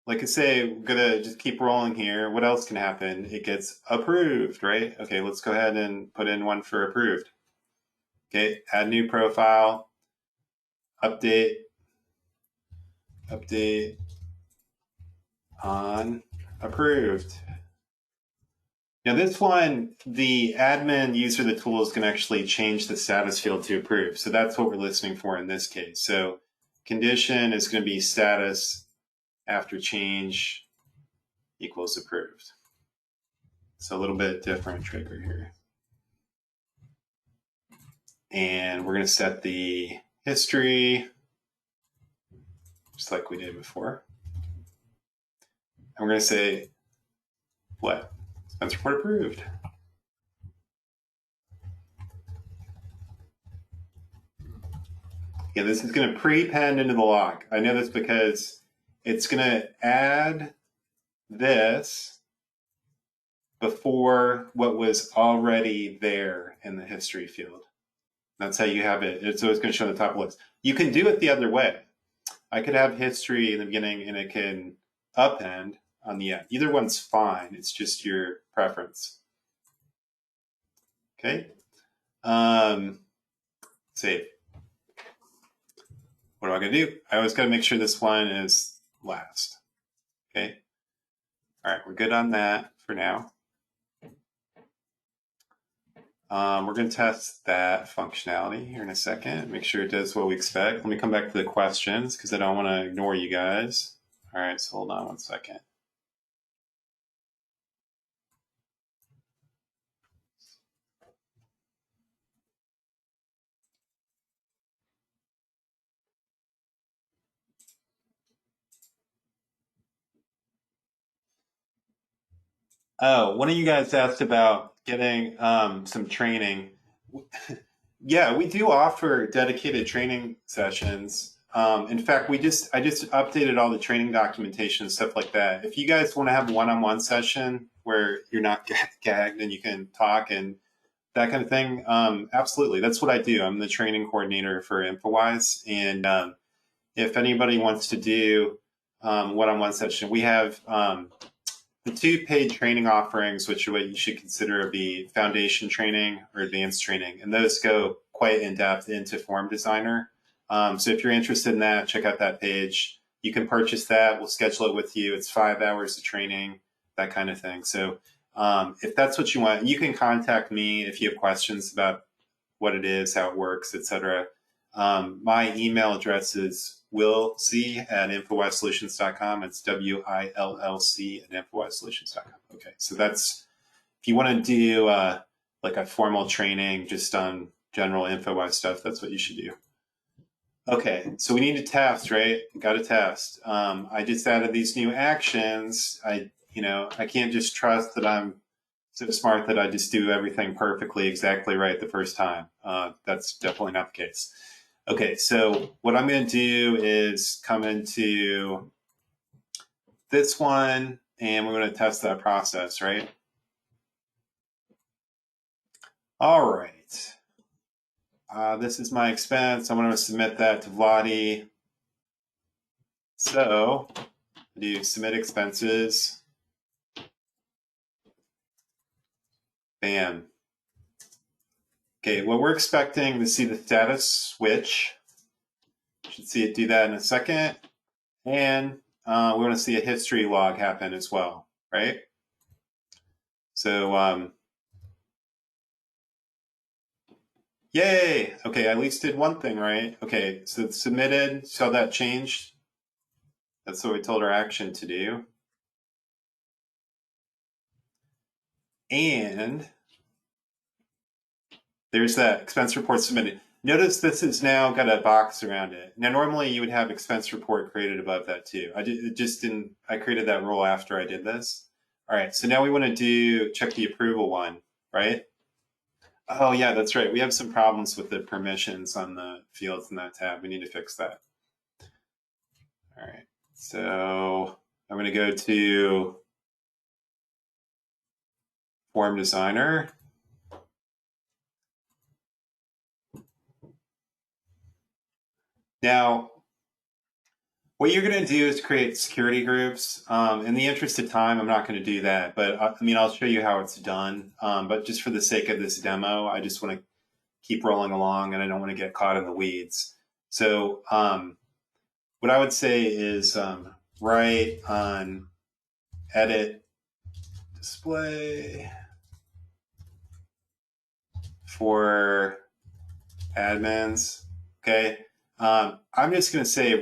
Like I say, we're going to just keep rolling here. What else can happen? It gets approved, right? Okay, let's go ahead and put in one for approved. Okay, add new profile. Update on approved. Now this one, the admin user of the tools can actually change the status field to approved. So that's what we're listening for in this case. So condition is going to be status after change equals approved. So a little bit different trigger here. And we're going to set the history just like we did before. And we're going to say what? Expense report approved. Yeah, this is going to prepend into the log. I know this because it's going to add this before what was already there in the history field. That's how you have it. It's always going to show on the top list. You can do it the other way. I could have history in the beginning and it can append on the end. Either one's fine. It's just your preference. Okay. Save. What am I going to do? I always got to make sure this one is last. Okay. All right, we're good on that for now. We're going to test that functionality here in a second, make sure it does what we expect. Let me come back to the questions because I don't want to ignore you guys. All right, so hold on one second. Oh, one of you guys asked about getting some training. Yeah, we do offer dedicated training sessions. In fact, I just updated all the training documentation and stuff like that. If you guys want to have a one-on-one session where you're not gagged and you can talk and that kind of thing, absolutely. That's what I do. I'm the training coordinator for Infowise. And if anybody wants to do one-on-one session, we have the two paid training offerings, which are what you should consider the foundation training or advanced training. And those go quite in depth into Form Designer. So if you're interested in that, check out that page. You can purchase that. We'll schedule it with you. It's 5 hours of training, that kind of thing. So if that's what you want, you can contact me if you have questions about what it is, how it works, etc. My email address is willc@infowisesolutions.com. It's WILLC@infowisesolutions.com. Okay, so that's if you want to do like a formal training just on general Infowise stuff, that's what you should do. Okay, so we need to test, right? Got to test. I just added these new actions. I can't just trust that I'm so smart that I just do everything perfectly, exactly right the first time. That's definitely not the case. Okay, so what I'm going to do is come into this one, and we're going to test that process, right? All right. This is my expense. I'm going to submit that to Vladi. So do submit expenses. Bam. Okay, well, we're expecting to see the status switch. Should see it do that in a second. And we want to see a history log happen as well, right? So, yay! Okay, I at least did one thing right. Okay, so it's submitted. Saw that changed. That's what we told our action to do. And there's that expense report submitted. Notice this has now got a box around it. Now, normally you would have expense report created above that too. I created that rule after I did this. All right, so now we want to check the approval one, right? Oh yeah, that's right. We have some problems with the permissions on the fields in that tab. We need to fix that. All right, so I'm going to go to Form Designer. Now, what you're going to do is create security groups. In the interest of time, I'm not going to do that, but I'll show you how it's done. But just for the sake of this demo, I just want to keep rolling along and I don't want to get caught in the weeds. So what I would say is write on edit display for admins. Okay. I'm just going to say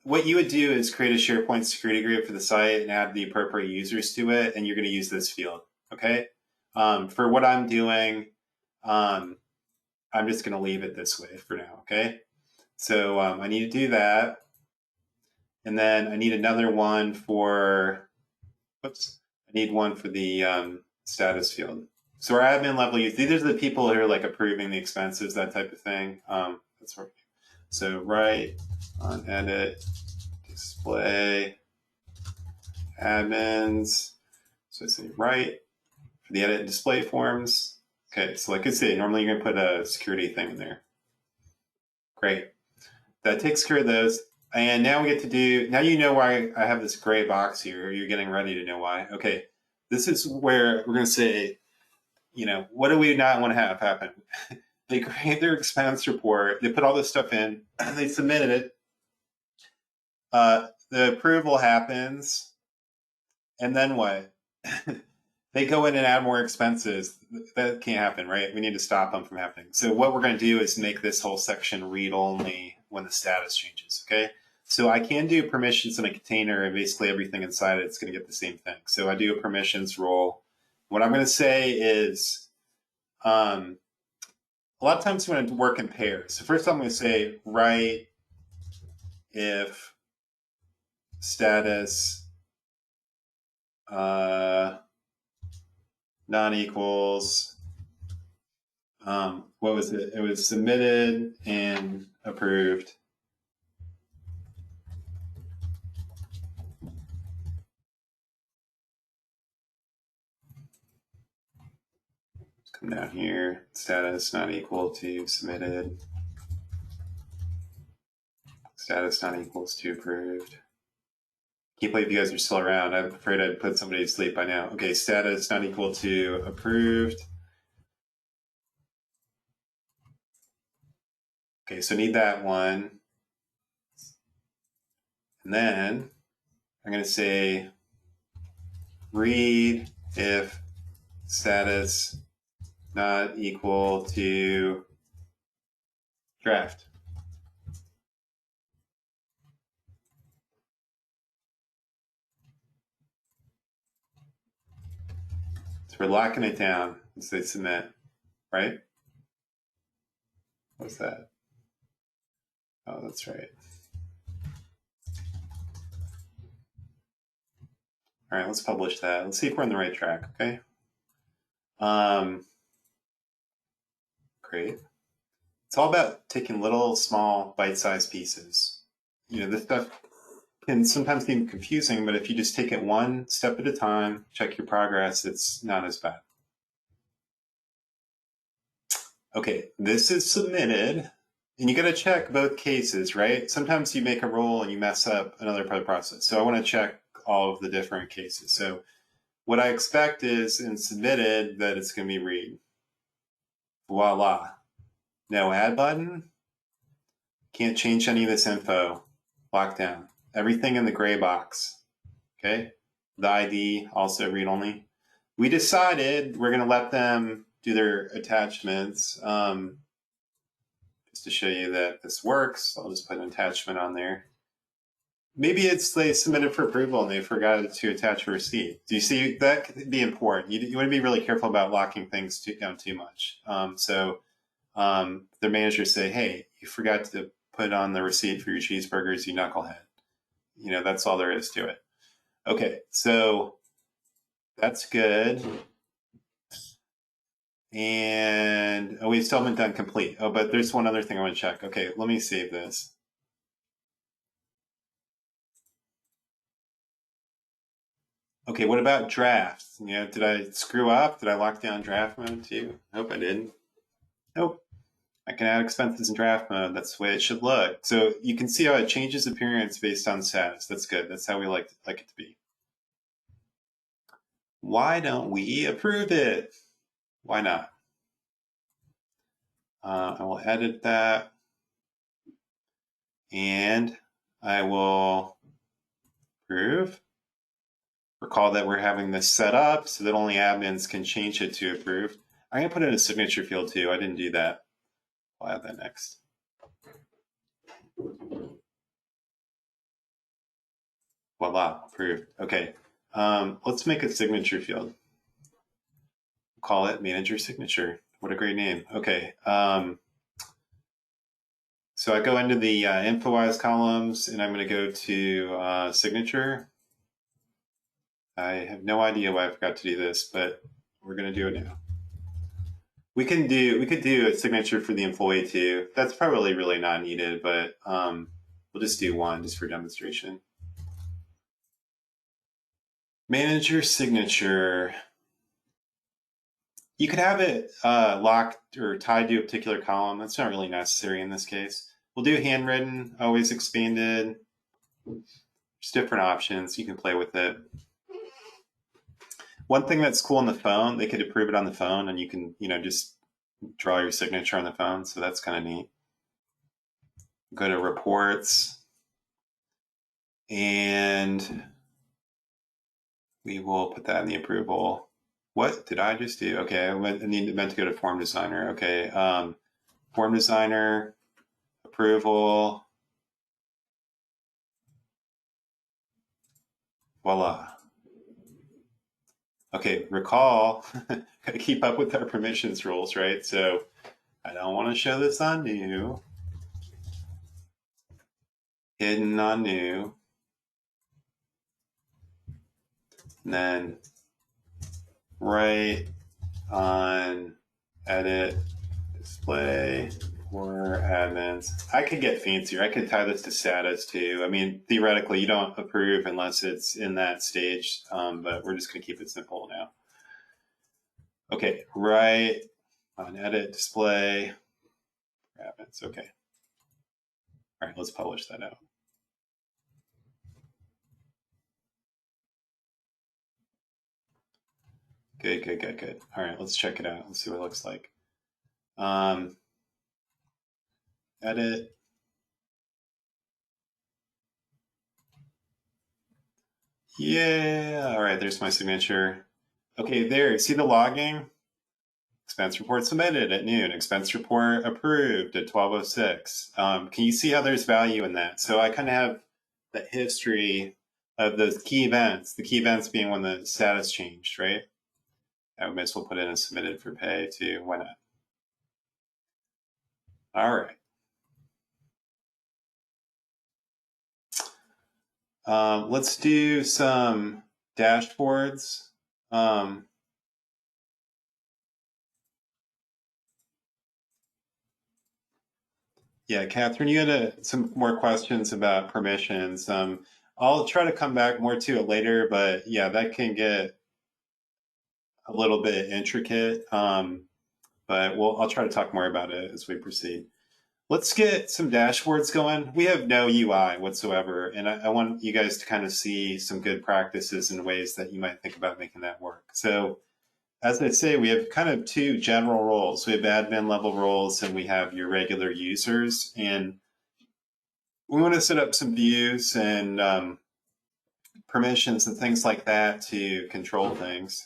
what you would do is create a SharePoint security group for the site and add the appropriate users to it, and you're going to use this field. Okay. For what I'm doing, I'm just going to leave it this way for now. Okay. So I need to do that. And then I need another one for, I need one for the status field. So our admin level use, these are the people who are like approving the expenses, that type of thing. That's working. So write on edit display admins. So I say write for the edit display forms. Okay, so like I say, normally you're gonna put a security thing in there. Great. That takes care of those. And now we get to do, now you know why I have this gray box here. You're getting ready to know why. Okay, this is where we're gonna say, what do we not want to have happen? They create their expense report, they put all this stuff in, they submitted it. The approval happens, and then what? They go in and add more expenses. That can't happen, right? We need to stop them from happening. So what we're going to do is make this whole section read only when the status changes, okay? So I can do permissions in a container, and basically everything inside it's going to get the same thing. So I do a permissions role. What I'm going to say is, a lot of times we want to work in pairs. So first I'm going to say write if status non-equals, what was it? It was submitted and approved. Let's come down here, status not equal to submitted. Status not equals to approved. Can't believe you guys are still around. I'm afraid I'd put somebody to sleep by now. Okay, status not equal to approved. Okay, so need that one. And then I'm going to say read if status not equal to draft. So we're locking it down as they submit, right? What's that? Oh, that's right. All right, let's publish that. Let's see if we're on the right track, okay? Great. It's all about taking little, small, bite-sized pieces. This stuff can sometimes seem confusing, but if you just take it one step at a time, check your progress, it's not as bad. Okay, this is submitted, and you got to check both cases, right? Sometimes you make a rule and you mess up another part of the process. So I want to check all of the different cases. So what I expect is in submitted that it's going to be read. Voila. No add button. Can't change any of this info. Lockdown. Everything in the gray box. Okay. The ID also read only. We decided we're going to let them do their attachments. Just to show you that this works, I'll just put an attachment on there. Maybe it's they submitted for approval and they forgot to attach a receipt. Do you see that could be important? You want to be really careful about locking things down too much. The managers say, "Hey, you forgot to put on the receipt for your cheeseburgers, you knucklehead." That's all there is to it. Okay, so that's good. And we still haven't done complete. Oh, but there's one other thing I want to check. Okay, let me save this. Okay, what about drafts? Did I screw up? Did I lock down draft mode too? Hope I didn't. Nope. I can add expenses in draft mode. That's the way it should look. So you can see how it changes appearance based on status. That's good. That's how we like it to be. Why don't we approve it? Why not? I will edit that. And I will approve. Recall that we're having this set up so that only admins can change it to approved. I'm going to put in a signature field too. I didn't do that. I'll add that next. Voila, approved. Okay, let's make a signature field. Call it manager signature. What a great name. Okay, so I go into the Infowise columns and I'm going to go to signature. I have no idea why I forgot to do this, but we're going to do it now. We could do a signature for the employee too. That's probably really not needed, but we'll just do one just for demonstration. Manager signature. You could have it locked or tied to a particular column. That's not really necessary in this case. We'll do handwritten, always expanded. There's different options. You can play with it. One thing that's cool on the phone, they could approve it on the phone and you can, just draw your signature on the phone. So that's kind of neat. Go to reports and we will put that in the approval. What did I just do? Okay, I meant to go to form designer. Okay, form designer, approval. Voila. Okay, recall, gotta keep up with our permissions rules, right? So I don't want to show this on new. Hidden on new. And then right on edit display for admins. I could get fancier. I could tie this to status too. I mean, theoretically, you don't approve unless it's in that stage, but we're just going to keep it simple now. Okay, right on edit display for admins. Okay. All right, let's publish that out. Good. All right, let's check it out. Let's see what it looks like. Edit. Yeah, all right, there's my signature. Okay, there, see the logging? Expense report submitted at noon. Expense report approved at 12:06. Can you see how there's value in that? So I kind of have the history of the key events. The key events being when the status changed, right? I might as well put in a submitted for pay too. Why not? All right. Let's do some dashboards. Yeah, Catherine, you had some more questions about permissions. I'll try to come back more to it later, but yeah, that can get a little bit intricate. But I'll try to talk more about it as we proceed. Let's get some dashboards going. We have no UI whatsoever, and I want you guys to kind of see some good practices and ways that you might think about making that work. So as I say, we have kind of two general roles. We have admin level roles and we have your regular users. And we want to set up some views and permissions and things like that to control things.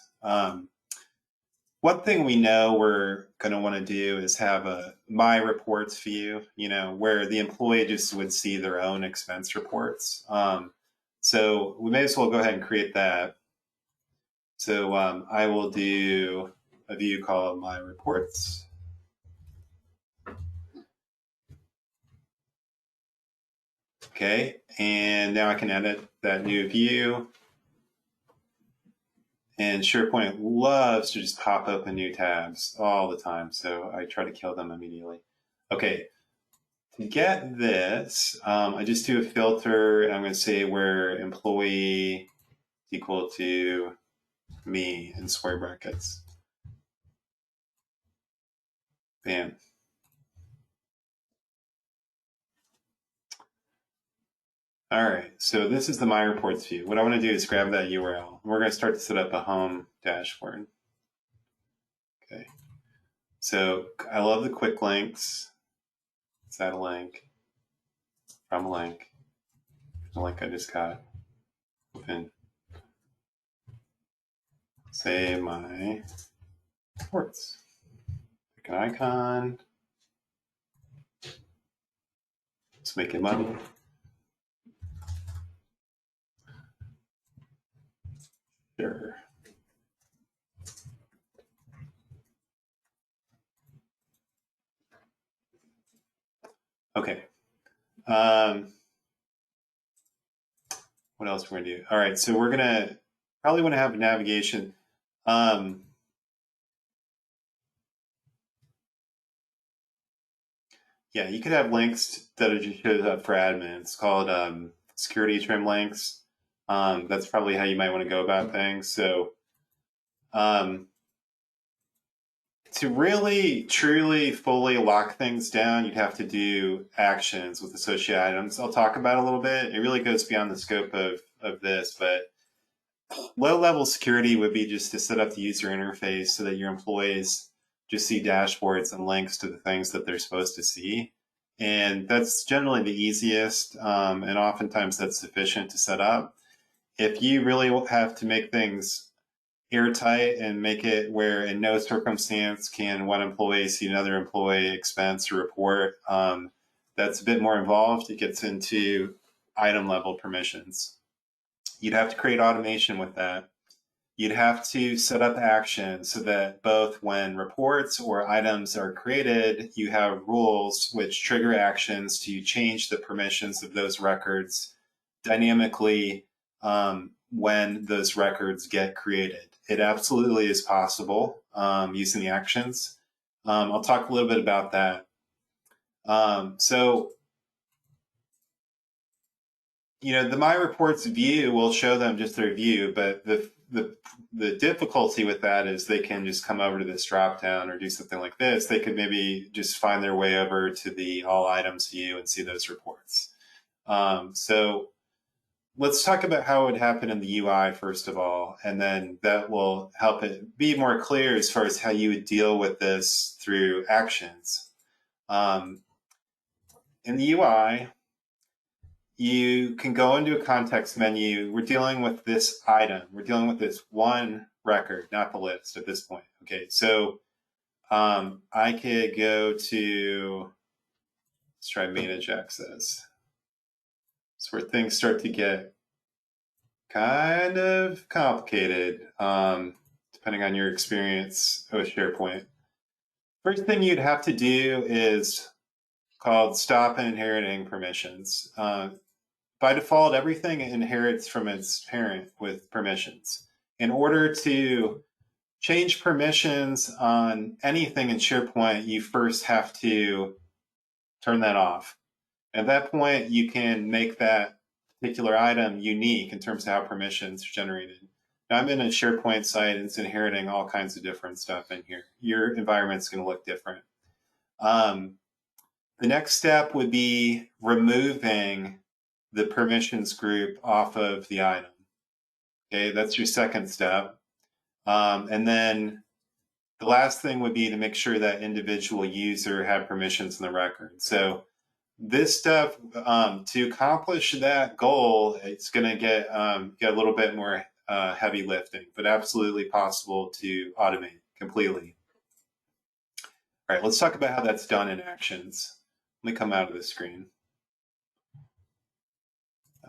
One thing we know we're going to want to do is have a My Reports view, where the employee just would see their own expense reports. So we may as well go ahead and create that. So I will do a view called My Reports. Okay, and now I can edit that new view. And SharePoint loves to just pop open new tabs all the time, so I try to kill them immediately. Okay, to get this, I just do a filter, and I'm going to say where employee equal to me in square brackets. Bam. All right, so this is the My Reports view. What I want to do is grab that URL. We're going to start to set up a home dashboard. Okay, so I love the quick links. Is that a link? From a link. The link I just got. Open. Say My Reports. Pick an icon. Let's make it money. Sure. Okay. What else we're gonna do? All right, so we're gonna probably want to have navigation. Yeah, you could have links that are just shows up for admin. It's called security trim links. That's probably how you might want to go about things. So to really, truly, fully lock things down, you'd have to do actions with associated items. I'll talk about it a little bit. It really goes beyond the scope of this, but low-level security would be just to set up the user interface so that your employees just see dashboards and links to the things that they're supposed to see. And that's generally the easiest, and oftentimes that's sufficient to set up. If you really have to make things airtight and make it where in no circumstance can one employee see another employee expense or report, that's a bit more involved. It gets into item level permissions. You'd have to create automation with that. You'd have to set up actions so that both when reports or items are created, you have rules which trigger actions to change the permissions of those records dynamically when those records get created. It absolutely is possible using the actions. I'll talk a little bit about that. So, the My Reports view will show them just their view, but the difficulty with that is they can just come over to this drop down or do something like this. They could maybe just find their way over to the All Items view and see those reports. So let's talk about how it would happen in the UI first of all, and then that will help it be more clear as far as how you would deal with this through actions. In the UI, you can go into a context menu. We're dealing with this item. We're dealing with this one record, not the list at this point. Okay, so I could go to, let's try manage access. It's where things start to get kind of complicated, depending on your experience with SharePoint. First thing you'd have to do is called stop inheriting permissions. By default, everything inherits from its parent with permissions. In order to change permissions on anything in SharePoint, you first have to turn that off. At that point, you can make that particular item unique in terms of how permissions are generated. Now, I'm in a SharePoint site and it's inheriting all kinds of different stuff in here. Your environment's going to look different. The next step would be removing the permissions group off of the item. Okay, that's your second step. And then the last thing would be to make sure that individual user had permissions in the record. So this stuff, to accomplish that goal, it's going to get a little bit more heavy lifting, but absolutely possible to automate completely. All right, let's talk about how that's done in actions. Let me come out of the screen.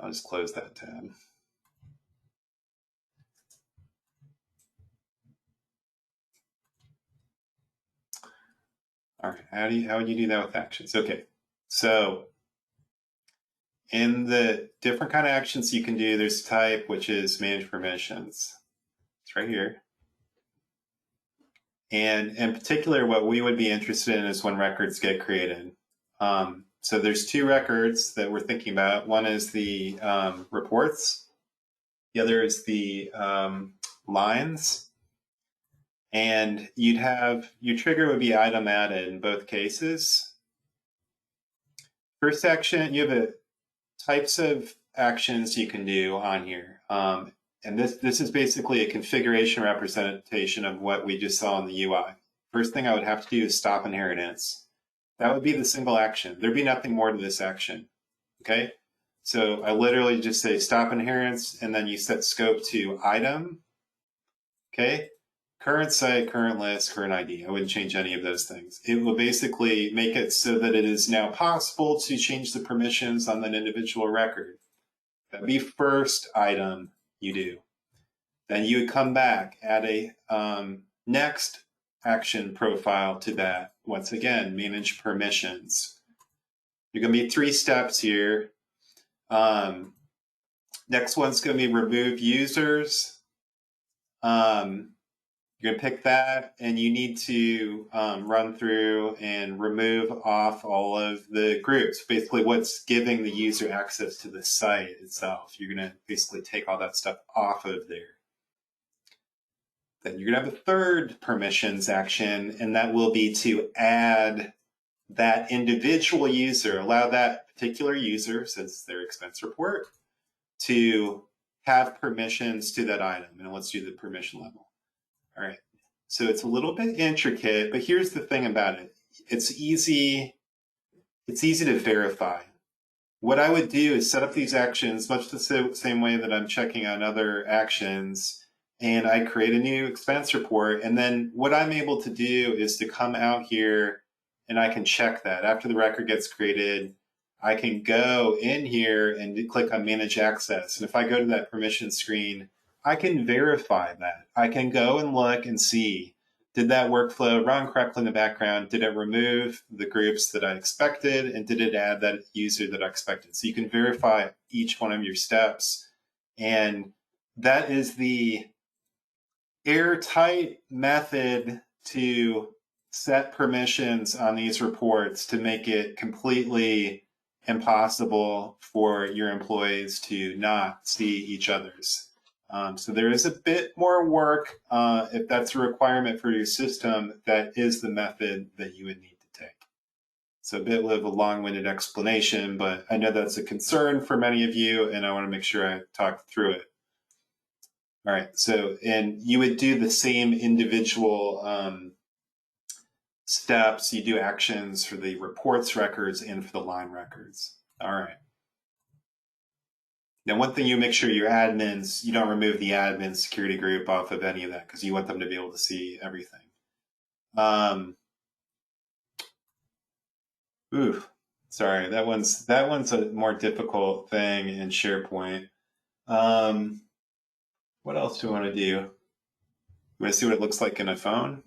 I'll just close that tab. All right, how would you do that with actions? Okay, so in the different kind of actions you can do, there's type, which is manage permissions. It's right here. And in particular, what we would be interested in is when records get created. So there's two records that we're thinking about. One is the reports. The other is the lines. And you'd have, your trigger would be item added in both cases. First action, you have types of actions you can do on here. And this is basically a configuration representation of what we just saw in the UI. First thing I would have to do is stop inheritance. That would be the single action. There'd be nothing more to this action, okay? So I literally just say stop inheritance, and then you set scope to item, okay? Current site, current list, current ID. I wouldn't change any of those things. It will basically make it so that it is now possible to change the permissions on that individual record. That'd be first item you do. Then you would come back, add a next action profile to that. Once again, manage permissions. You're going to be 3 steps here. Next one's going to be remove users. You're going to pick that, and you need to run through and remove off all of the groups. Basically, what's giving the user access to the site itself. You're going to basically take all that stuff off of there. Then you're going to have a third permissions action, and that will be to add that individual user, allow that particular user, since their expense report, to have permissions to that item. And let's do the permission level. All right, so it's a little bit intricate, but here's the thing about it. It's easy to verify. What I would do is set up these actions much the same way that I'm checking on other actions, and I create a new expense report, and then what I'm able to do is to come out here and I can check that. After the record gets created, I can go in here and click on Manage Access, and if I go to that permission screen, I can verify that. I can go and look and see, did that workflow run correctly in the background? Did it remove the groups that I expected? And did it add that user that I expected? So you can verify each one of your steps. And that is the airtight method to set permissions on these reports to make it completely impossible for your employees to not see each other's. So there is a bit more work. If that's a requirement for your system, that is the method that you would need to take. So a bit of a long-winded explanation, but I know that's a concern for many of you, and I want to make sure I talk through it. All right, so, and you would do the same individual steps. You do actions for the reports records and for the line records. All right. Now, one thing you make sure your admins, you don't remove the admin security group off of any of that because you want them to be able to see everything. Sorry, that one's a more difficult thing in SharePoint. What else do we want to do? You want to see what it looks like in a phone?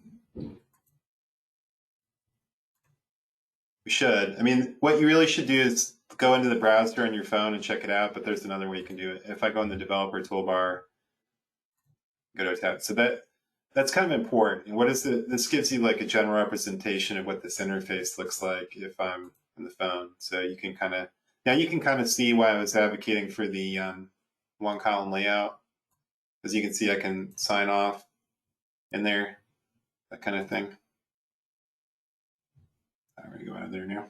We should. I mean, what you really should do is go into the browser on your phone and check it out, but there's another way you can do it. If I go in the developer toolbar, go to a tab. So that's kind of important. And what is this gives you like a general representation of what this interface looks like if I'm on the phone. So you can kind of see why I was advocating for the one column layout. As you can see, I can sign off in there, that kind of thing. I'm going to go out of there now.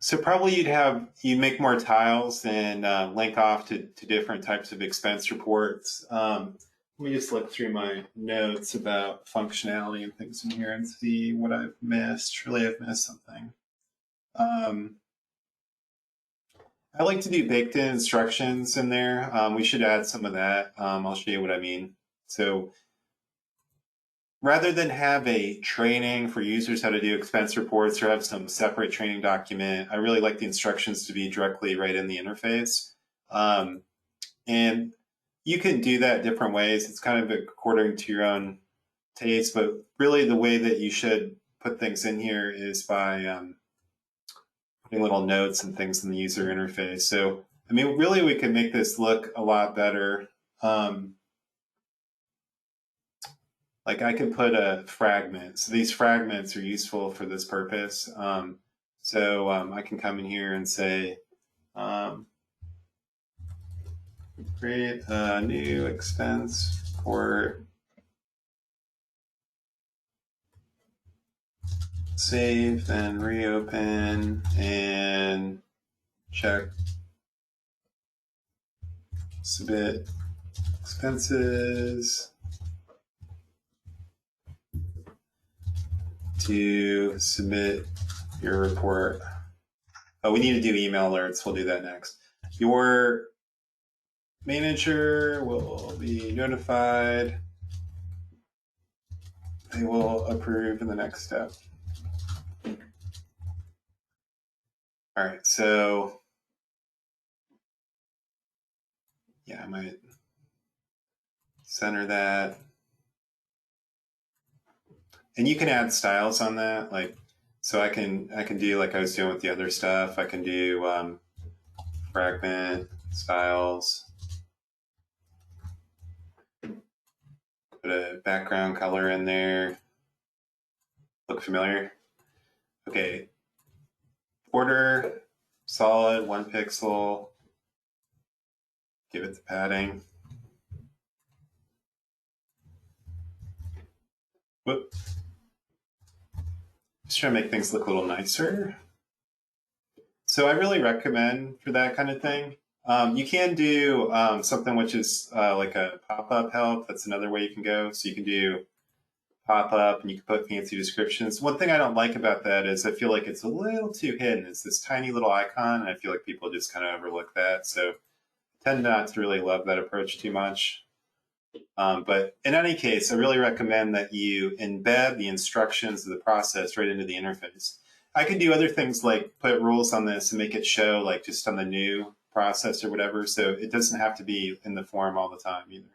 So probably you'd make more tiles and link off to different types of expense reports. Let me just look through my notes about functionality and things in here and see what I've missed. Surely I've missed something. I like to do baked in instructions in there. We should add some of that. I'll show you what I mean. So rather than have a training for users how to do expense reports or have some separate training document, I really like the instructions to be directly right in the interface. And you can do that different ways. It's kind of according to your own taste, but really the way that you should put things in here is by putting little notes and things in the user interface. So, I mean, really we can make this look a lot better. Like I could put a fragment. So these fragments are useful for this purpose. I can come in here and say, create a new expense report, save, then reopen, and check submit expenses to submit your report. Oh, we need to do email alerts. We'll do that next. Your manager will be notified. They will approve in the next step. All right, so yeah, I might center that. And you can add styles on that, like, so I can do like I was doing with the other stuff. I can do fragment styles, put a background color in there. Look familiar? Okay, border solid 1 pixel. Give it the padding. Whoop. Just trying to make things look a little nicer. So I really recommend for that kind of thing. You can do something which is like a pop-up help. That's another way you can go. So you can do pop-up and you can put fancy descriptions. One thing I don't like about that is I feel like it's a little too hidden. It's this tiny little icon, and I feel like people just kind of overlook that. So I tend not to really love that approach too much. But in any case, I really recommend that you embed the instructions of the process right into the interface. I can do other things like put rules on this and make it show like just on the new process or whatever. So it doesn't have to be in the form all the time either.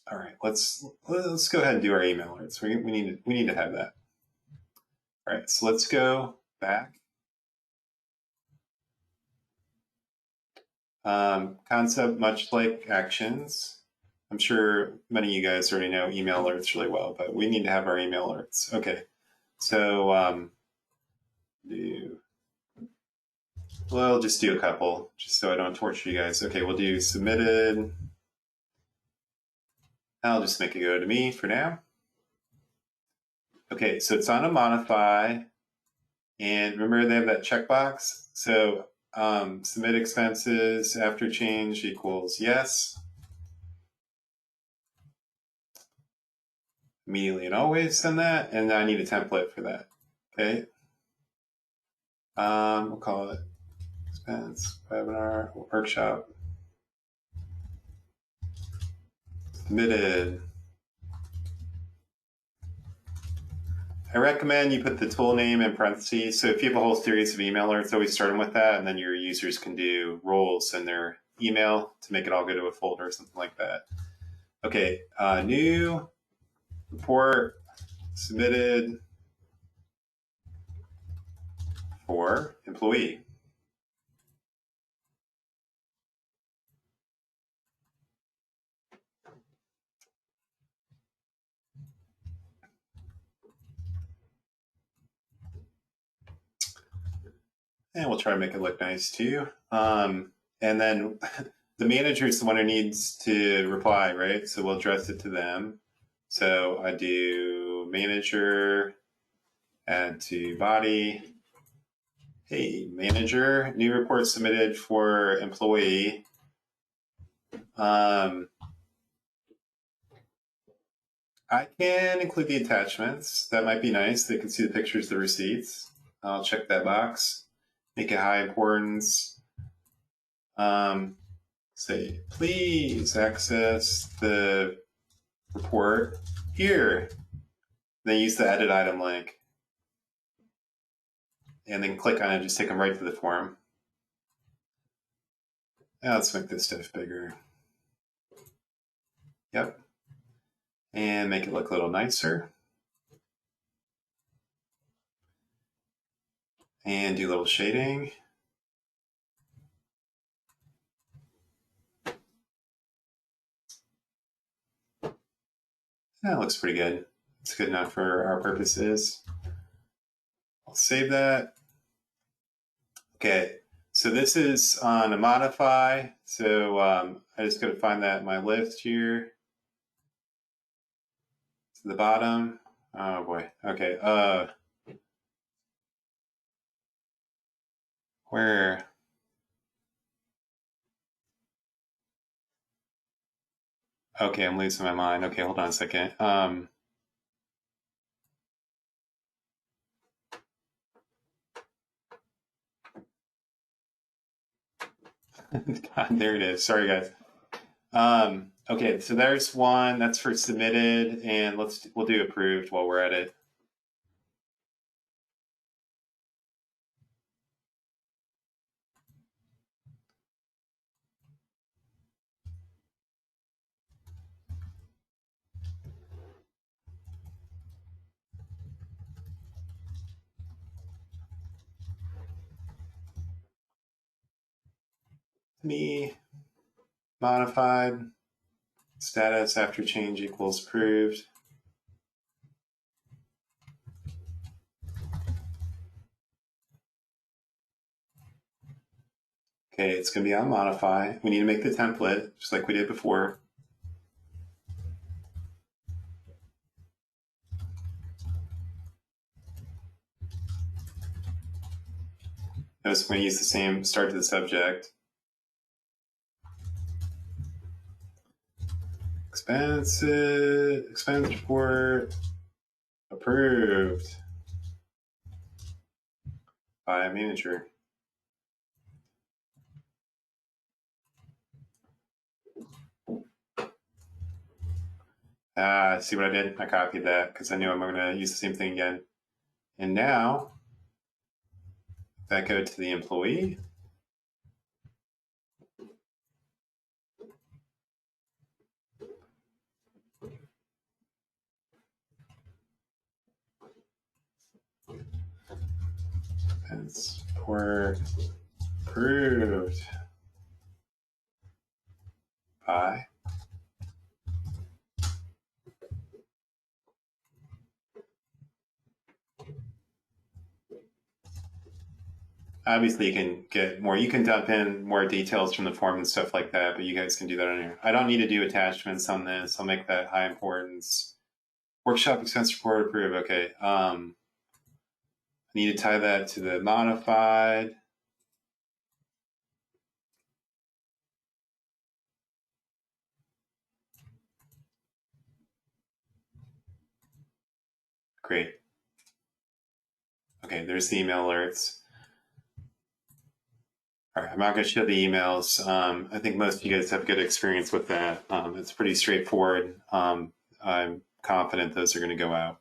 All right, let's go ahead and do our email alerts. We need to have that. All right, so let's go back. Concept much like actions. I'm sure many of you guys already know email alerts really well, but we need to have our email alerts. Okay, so we'll just do a couple, just so I don't torture you guys. Okay, we'll do submitted. I'll just make it go to me for now. Okay, so it's on a modify, and remember they have that checkbox. So submit expenses after change equals yes. Immediately and always send that, and I need a template for that. Okay. We'll call it expense webinar workshop submitted. I recommend you put the tool name in parentheses. So if you have a whole series of email alerts, always start them with that, and then your users can do roles in their email to make it all go to a folder or something like that. Okay, new report submitted for employee. And we'll try to make it look nice too. And then the manager is the one who needs to reply, right? So we'll address it to them. So I do manager Add to body. Hey, manager, new report submitted for employee. I can include the attachments. That might be nice. They can see the pictures of the receipts. I'll check that box. Make it high importance. Say, please access the report here. Then use the edit item link. And then click on it, just take them right to the form. Now let's make this stuff bigger. Yep. And make it look a little nicer. And do a little shading. That looks pretty good. It's good enough for our purposes. I'll save that. Okay, so this is on a modify. So I just got to find that in my list here. To the bottom. Oh boy. Okay. Where? Okay, I'm losing my mind. Okay, hold on a second. God, there it is. Sorry, guys. Okay, so there's one that's for submitted, and we'll do approved while we're at it. Me modified status after change equals approved. Okay, it's going to be on modify. We need to make the template just like we did before. Notice I'm going to use the same start to the subject. Expense report approved by manager. See what I did? I copied that because I knew I'm going to use the same thing again. And now, if I go to the employee, expense report approved by. Obviously, you can get more. You can dump in more details from the form and stuff like that, but you guys can do that on here. I don't need to do attachments on this. I'll make that high importance. Workshop expense report approved. Okay. I need to tie that to the modified. Great. Okay, there's the email alerts. All right, I'm not going to show the emails. I think most of you guys have good experience with that. It's pretty straightforward. I'm confident those are going to go out.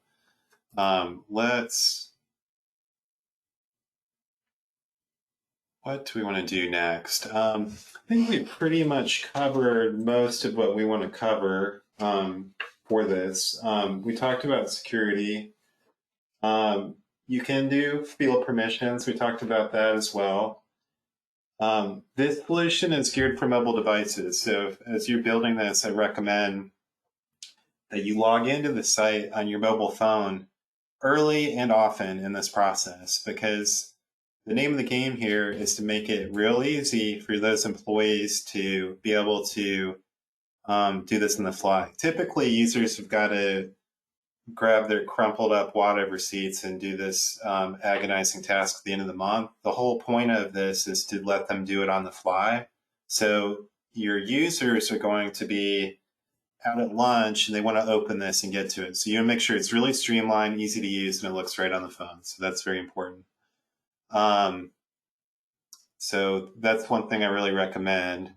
What do we want to do next? I think we pretty much covered most of what we want to cover for this. We talked about security. You can do field permissions. We talked about that as well. This solution is geared for mobile devices. So as you're building this, I recommend that you log into the site on your mobile phone early and often in this process, because the name of the game here is to make it real easy for those employees to be able to do this on the fly. Typically, users have got to grab their crumpled up wad of receipts and do this agonizing task at the end of the month. The whole point of this is to let them do it on the fly. So your users are going to be out at lunch and they want to open this and get to it. So you want to make sure it's really streamlined, easy to use, and it looks right on the phone. So that's very important. So that's one thing I really recommend.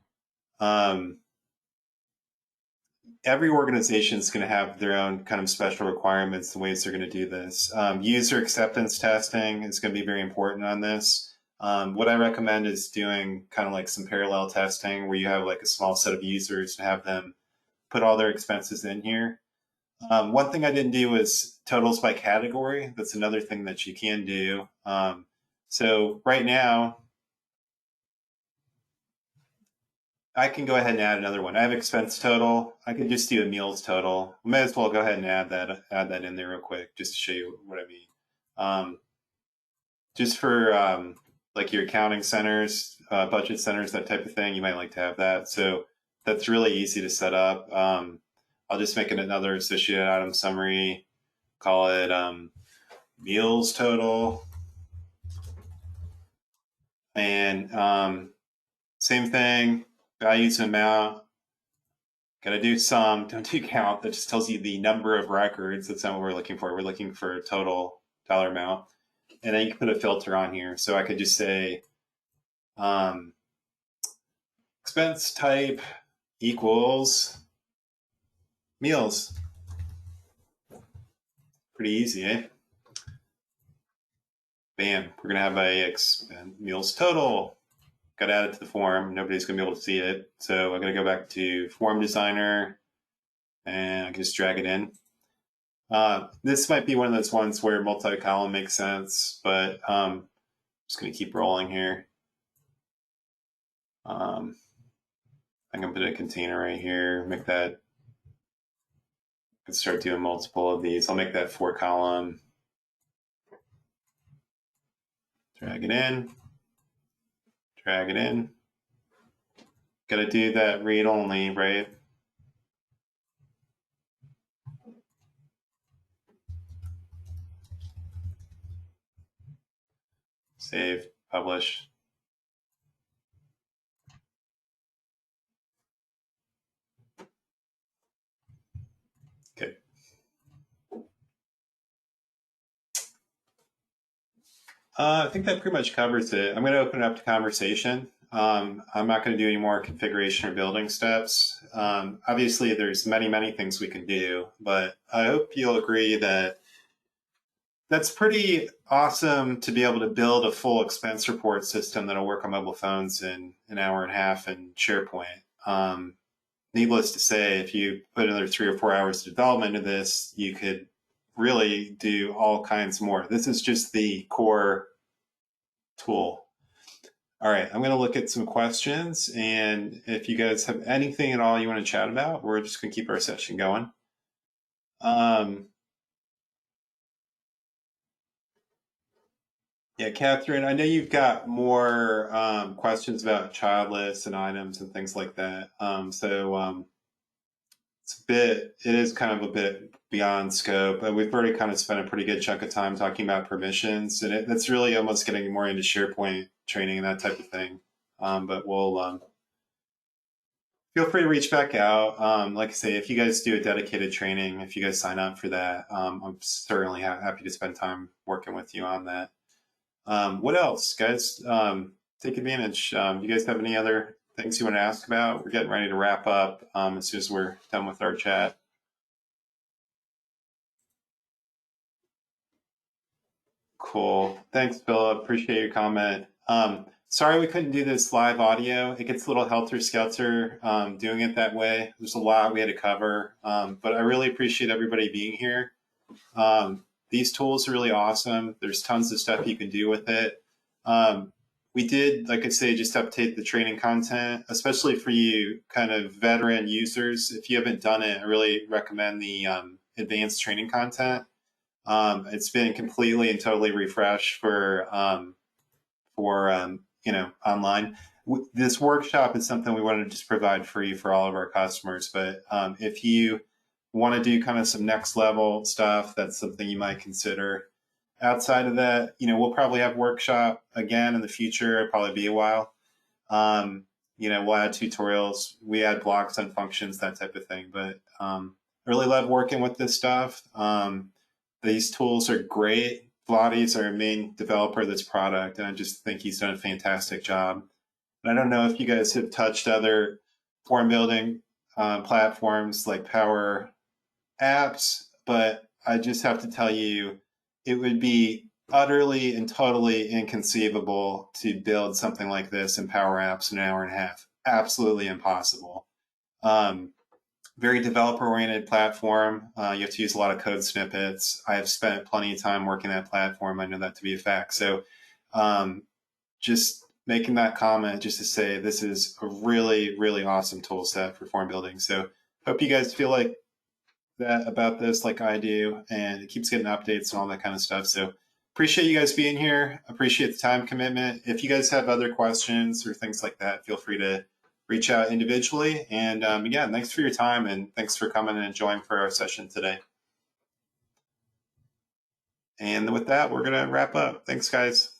Every organization is going to have their own kind of special requirements and ways they're going to do this. User acceptance testing is going to be very important on this. What I recommend is doing kind of like some parallel testing where you have like a small set of users and have them put all their expenses in here. One thing I didn't do was totals by category. That's another thing that you can do. So right now, I can go ahead and add another one. I have expense total. I could just do a meals total. May as well go ahead and add that in there real quick, just to show you what I mean. Just for like your accounting centers, budget centers, that type of thing, you might like to have that. So that's really easy to set up. I'll just make it another associated item summary. Call it meals total, and same thing. Values amount, got to do sum, don't do count. That just tells you the number of records. That's not what we're looking for. We're looking for a total dollar amount. And then you can put a filter on here. So I could just say expense type equals meals. Pretty easy, eh? Bam, we're going to have a meals total. Got to add it to the form. Nobody's going to be able to see it. So I'm going to go back to form designer and I can just drag it in. This might be one of those ones where multi-column makes sense, but I'm just going to keep rolling here. I'm going to put a container right here, make that, I can start doing multiple of these. I'll make that 4-column. Drag it in. Drag it in. Got to do that read only, right? Save, publish. Okay. I think that pretty much covers it. I'm going to open it up to conversation. I'm not going to do any more configuration or building steps. Obviously, there's many things we can do, but I hope you'll agree that that's pretty awesome to be able to build a full expense report system that'll work on mobile phones in an hour and a half in SharePoint. Needless to say, if you put another 3 or 4 hours of development into this, you could really do all kinds more. This is just the core tool. All right, I'm going to look at some questions, and if you guys have anything at all you want to chat about, we're just going to keep our session going. Yeah, Catherine, I know you've got more questions about child lists and items and things like that. It is kind of a bit beyond scope. We've already kind of spent a pretty good chunk of time talking about permissions, and that's really almost getting more into SharePoint training and that type of thing. But we'll feel free to reach back out. Like I say, if you guys do a dedicated training, if you guys sign up for that, I'm certainly happy to spend time working with you on that. What else, guys? Take advantage. You guys have any other things you want to ask about? We're getting ready to wrap up as soon as we're done with our chat. Cool. Thanks, Philip. Appreciate your comment. Sorry we couldn't do this live audio. It gets a little helter-skelter doing it that way. There's a lot we had to cover, but I really appreciate everybody being here. These tools are really awesome. There's tons of stuff you can do with it. We did, like I say, just update the training content, especially for you kind of veteran users. If you haven't done it, I really recommend the advanced training content. It's been completely and totally refreshed for online. This workshop is something we want to just provide free for all of our customers. But if you want to do kind of some next level stuff, that's something you might consider. Outside of that, we'll probably have workshop again in the future. It'll probably be a while. We'll add tutorials. We add blocks on functions, that type of thing. But really love working with this stuff. These tools are great. Vladdy's our main developer of this product, and I just think he's done a fantastic job. And I don't know if you guys have touched other form building platforms like Power Apps, but I just have to tell you, it would be utterly and totally inconceivable to build something like this in Power Apps in an hour and a half. Absolutely impossible. Very developer-oriented platform. You have to use a lot of code snippets. I have spent plenty of time working that platform. I know that to be a fact. So just making that comment just to say this is a really, really awesome tool set for form building. So hope you guys feel like that about this like I do, and it keeps getting updates and all that kind of stuff. So appreciate you guys being here. Appreciate the time commitment. If you guys have other questions or things like that, feel free to reach out individually. And again, thanks for your time, and thanks for coming and joining for our session today. And with that, we're going to wrap up. Thanks, guys.